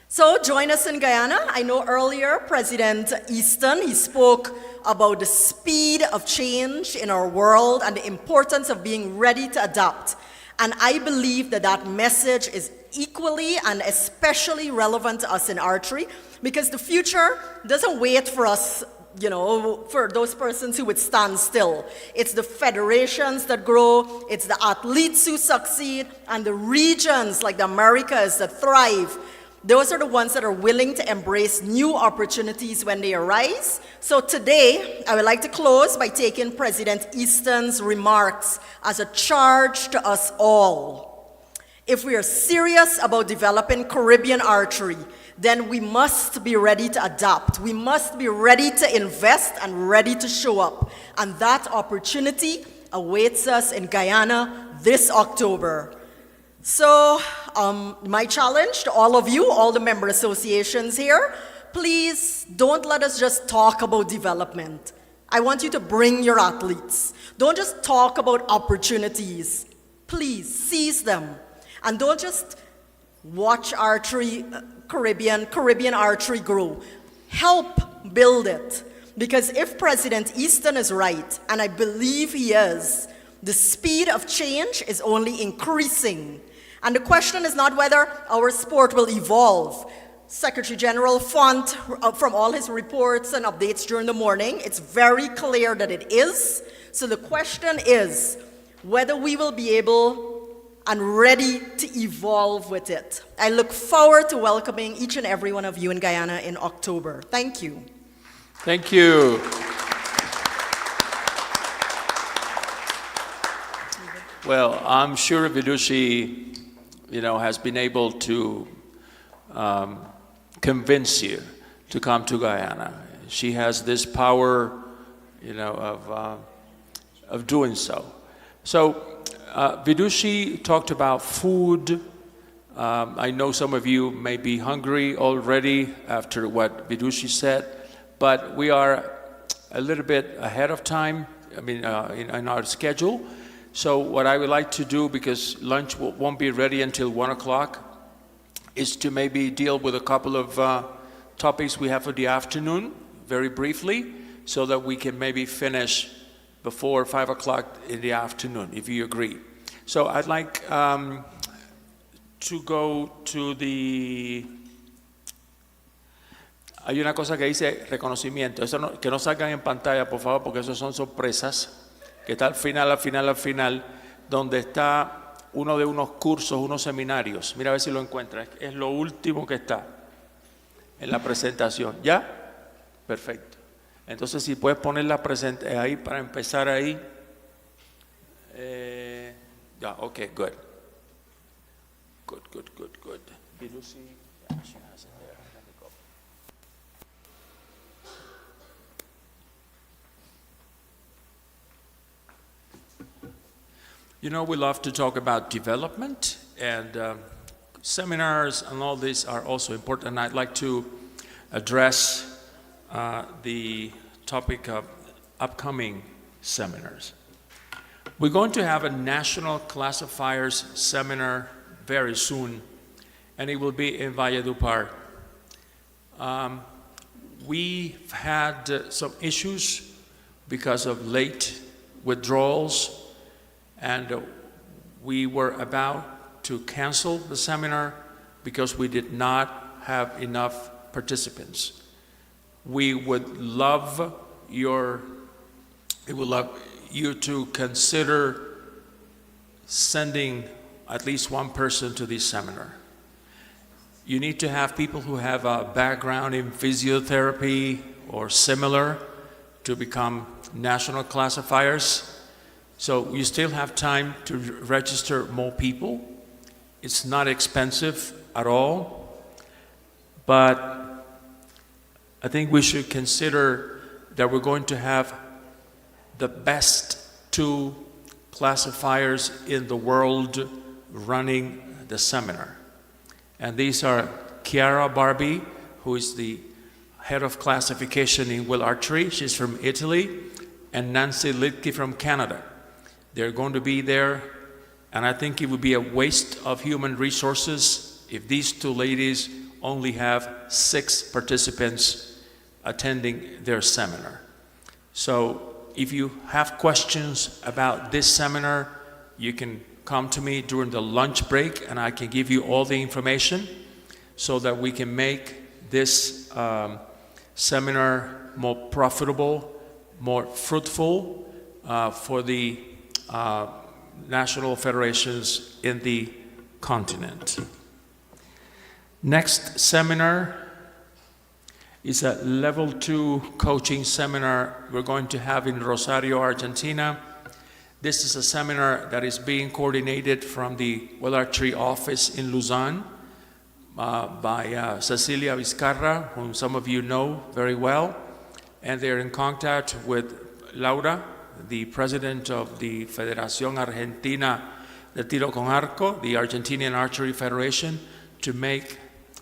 So join us in Guyana. I know earlier President Easton, he spoke about the speed of change in our world and the importance of being ready to adapt. And I believe that that message is equally and especially relevant to us in archery, because the future doesn't wait for us, for those persons who would stand still. It's the federations that grow, it's the athletes who succeed, and the regions like the Americas that thrive. Those are the ones that are willing to embrace new opportunities when they arise. So today, I would like to close by taking President Easton's remarks as a charge to us all. If we are serious about developing Caribbean archery, then we must be ready to adapt. We must be ready to invest and ready to show up. And that opportunity awaits us in Guyana this October. So my challenge to all of you, all the member associations here, please don't let us just talk about development. I want you to bring your athletes. Don't just talk about opportunities. Please seize them. And don't just watch archery, Caribbean archery grow. Help build it. Because if President Easton is right, and I believe he is, the speed of change is only increasing. And the question is not whether our sport will evolve. Secretary General Font from all his reports and updates during the morning. It's very clear that it is. So the question is whether we will be able and ready to evolve with it. I look forward to welcoming each and every one of you in Guyana in October. Thank you. Thank you. Well, I'm sure Vidushi, has been able to convince you to come to Guyana. She has this power, of doing so. So, Vidushi talked about food. I know some of you may be hungry already after what Vidushi said, but we are a little bit ahead of time, in our schedule. So what I would like to do, because lunch won't be ready until 1 o'clock, is to maybe deal with a couple of topics we have for the afternoon, very briefly, so that we can maybe finish before 5 o'clock in the afternoon, if you agree. So I'd like to go to the... Hay una cosa que dice reconocimiento. Eso no, que no salgan en pantalla, por favor, porque eso son sorpresas. Que está al final, donde está uno de unos cursos, unos seminarios. Mira a ver si lo encuentras. Es lo último que está en la presentación. ¿Ya? Perfecto. Entonces, si puedes poner la presentación ahí para empezar ahí. Ya, ok, good. Good. We love to talk about development, and seminars and all these are also important. And I'd like to address the topic of upcoming seminars. We're going to have a national classifiers seminar very soon, and it will be in Valledupar. We've had some issues because of late withdrawals, and we were about to cancel the seminar because we did not have enough participants. We would love you to consider sending at least one person to this seminar. You need to have people who have a background in physiotherapy or similar to become national classifiers. So you still have time to register more people. It's not expensive at all, but I think we should consider that we're going to have the best 2 classifiers in the world running the seminar. And these are Chiara Barbi, who is the head of classification in Will Archery. She's from Italy, and Nancy Litke from Canada. They're going to be there, and I think it would be a waste of human resources if these 2 ladies only have 6 participants attending their seminar. So if you have questions about this seminar, you can come to me during the lunch break, and I can give you all the information so that we can make this seminar more profitable, more fruitful for the national federations in the continent. Next seminar is a level 2 coaching seminar we're going to have in Rosario, Argentina. This is a seminar that is being coordinated from the Will Archery office in Luzon by Cecilia Vizcarra, whom some of you know very well, and they're in contact with Laura, the president of the Federación Argentina de Tiro con Arco, the Argentinian Archery Federation, to make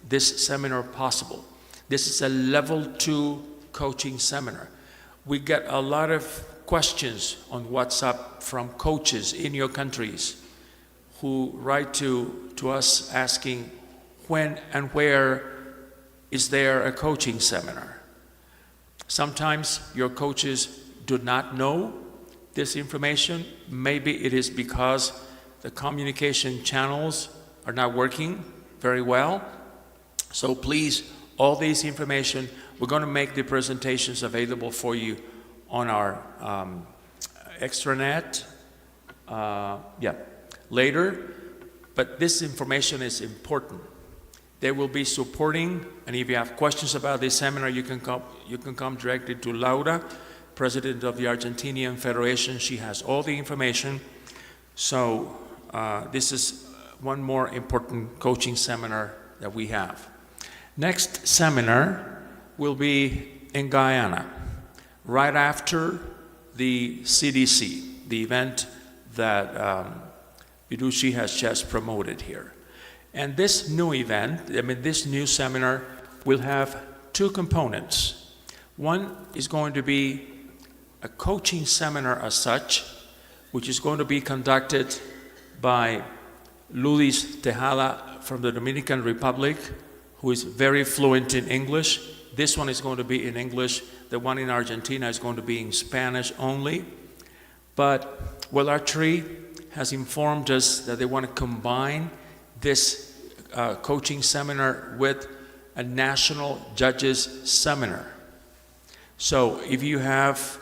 this seminar possible. This is a level 2 coaching seminar. We get a lot of questions on WhatsApp from coaches in your countries who write to us asking when and where is there a coaching seminar. Sometimes your coaches do not know this information. Maybe it is because the communication channels are not working very well. So please, all this information, we're going to make the presentations available for you on our extranet later. But this information is important. They will be supporting, and if you have questions about this seminar, you can come directly to Laura, President of the Argentinian Federation. She has all the information. So this is one more important coaching seminar that we have. Next seminar will be in Guyana, right after the CDC, the event that Vidushi has just promoted here. And this new event, this new seminar will have two components. One is going to be a coaching seminar as such, which is going to be conducted by Luis Tejada from the Dominican Republic, who is very fluent in English. This one is going to be in English. The one in Argentina is going to be in Spanish only. But World Archery has informed us that they want to combine this coaching seminar with a national judges seminar. So if you have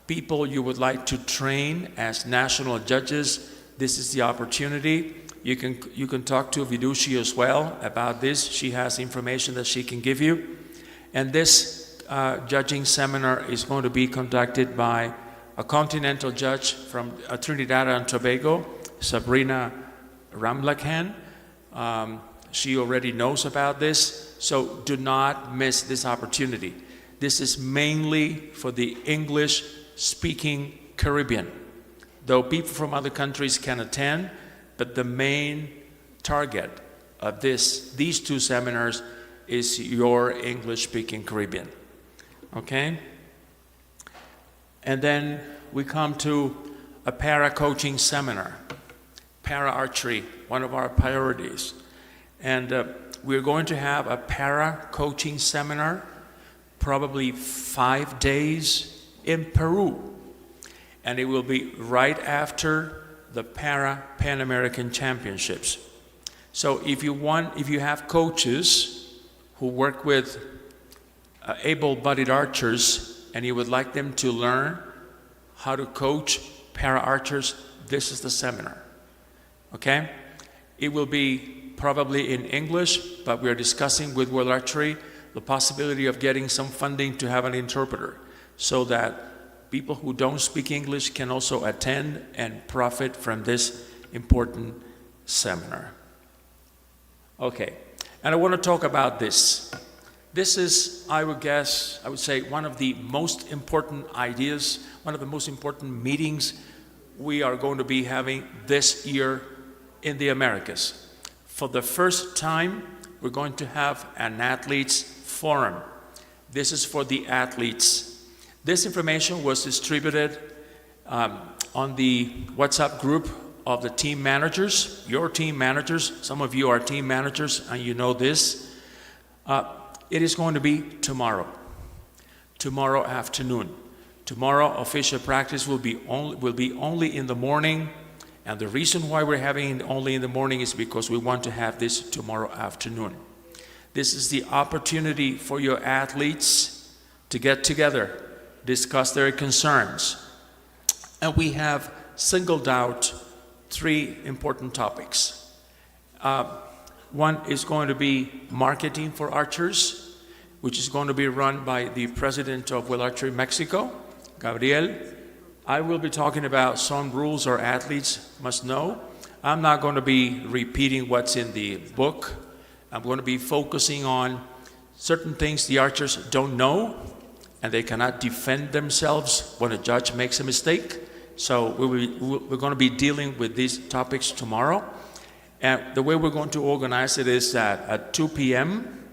people you would like to train as national judges, this is the opportunity. You can talk to Vidushi as well about this. She has information that she can give you. And this judging seminar is going to be conducted by a continental judge from Trinidad and Tobago, Sabrina Ramlakhan. She already knows about this, so do not miss this opportunity. This is mainly for the English-speaking Caribbean. Though people from other countries can attend, but the main target of these two seminars is your English-speaking Caribbean. Okay? And then we come to a para-coaching seminar, para-archery, one of our priorities. And we're going to have a para-coaching seminar, probably 5 days in Peru. And it will be right after the Pan American Championships. So if you have coaches who work with able-bodied archers and you would like them to learn how to coach para-archers, this is the seminar, okay? It will be probably in English, but we're discussing with World Archery the possibility of getting some funding to have an interpreter so that people who don't speak English can also attend and profit from this important seminar. Okay, and I want to talk about this. This is, I would say, one of the most important ideas, one of the most important meetings we are going to be having this year in the Americas. For the first time, we're going to have an athletes forum. This is for the athletes. This information was distributed on the WhatsApp group of the team managers, your team managers. Some of you are team managers and you know this. It is going to be tomorrow afternoon. Tomorrow, official practice will be only in the morning. And the reason why we're having it only in the morning is because we want to have this tomorrow afternoon. This is the opportunity for your athletes to get together, discuss their concerns. And we have singled out 3 important topics. One is going to be marketing for archers, which is going to be run by the president of World Archery Mexico, Gabriel. I will be talking about some rules our athletes must know. I'm not going to be repeating what's in the book. I'm going to be focusing on certain things the archers don't know, and they cannot defend themselves when a judge makes a mistake. So we're going to be dealing with these topics tomorrow. And the way we're going to organize it is that at 2 p.m.,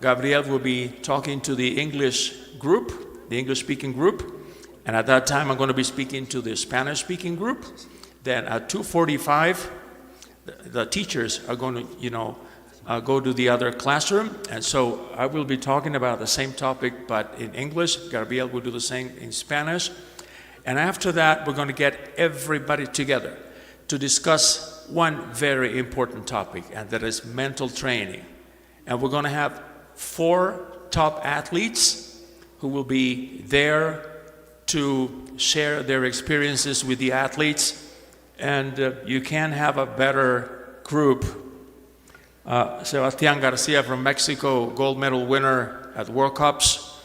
Gabriel will be talking to the English group, the English-speaking group. And at that time, I'm going to be speaking to the Spanish-speaking group. Then at 2:45, the teachers are going to, go to the other classroom. And so I will be talking about the same topic, but in English. Gabriel will do the same in Spanish. And after that, we're going to get everybody together to discuss one very important topic, and that is mental training. And we're going to have 4 top athletes who will be there to share their experiences with the athletes. And you can't have a better group. Sebastián Garcia from Mexico, gold medal winner at World Cups.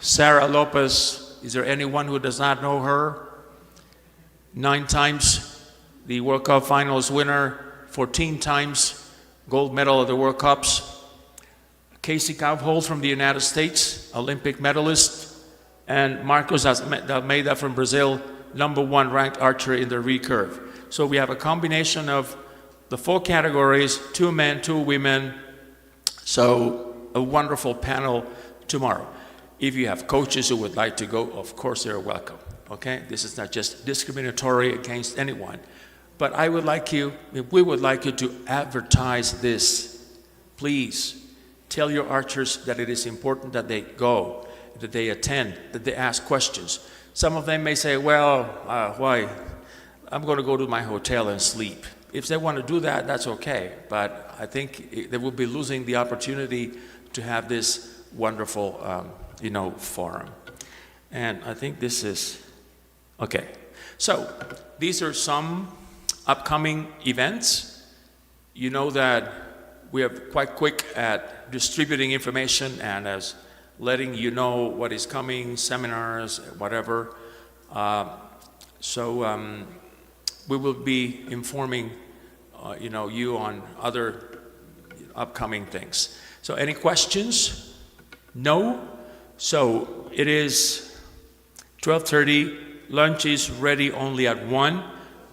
Sarah Lopez, is there anyone who does not know her? 9 times the World Cup finals winner, 14 times gold medal at the World Cups. Casey Kaufhold from the United States, Olympic medalist. And Marcos Almeida from Brazil, #1 ranked archer in the recurve. So we have a combination of the 4 categories, 2 men, 2 women. So a wonderful panel tomorrow. If you have coaches who would like to go, of course they're welcome. Okay, this is not just discriminatory against anyone, but we would like you to advertise this. Please tell your archers that it is important that they go, that they attend, that they ask questions. Some of them may say, well, why? I'm going to go to my hotel and sleep. If they want to do that, that's okay, but I think they will be losing the opportunity to have this wonderful forum. And I think this is okay. So these are some upcoming events. You know that we are quite quick at distributing information and as letting you know what is coming, seminars, whatever. We will be informing you on other upcoming things. So any questions? No? So it is 12:30. Lunch is ready only at 1,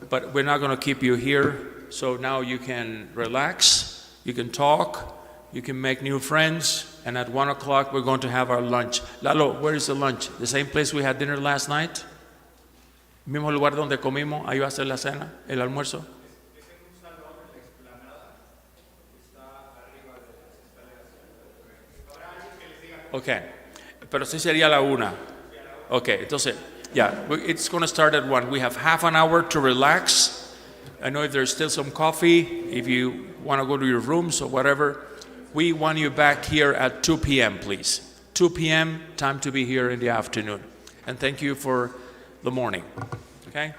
but we're not going to keep you here. So now you can relax, you can talk, you can make new friends, and at 1 o'clock we're going to have our lunch. Lalo, where is the lunch? The same place we had dinner last night? Mismo lugar donde comimos, ahí va a ser la cena, el almuerzo. Okay, pero sí sería la 1. Okay, entonces, it's going to start at 1. We have half an hour to relax. I know if there's still some coffee, if you want to go to your rooms or whatever. We want you back here at 2 p.m., please. 2 p.m., time to be here in the afternoon. And thank you for the morning, okay?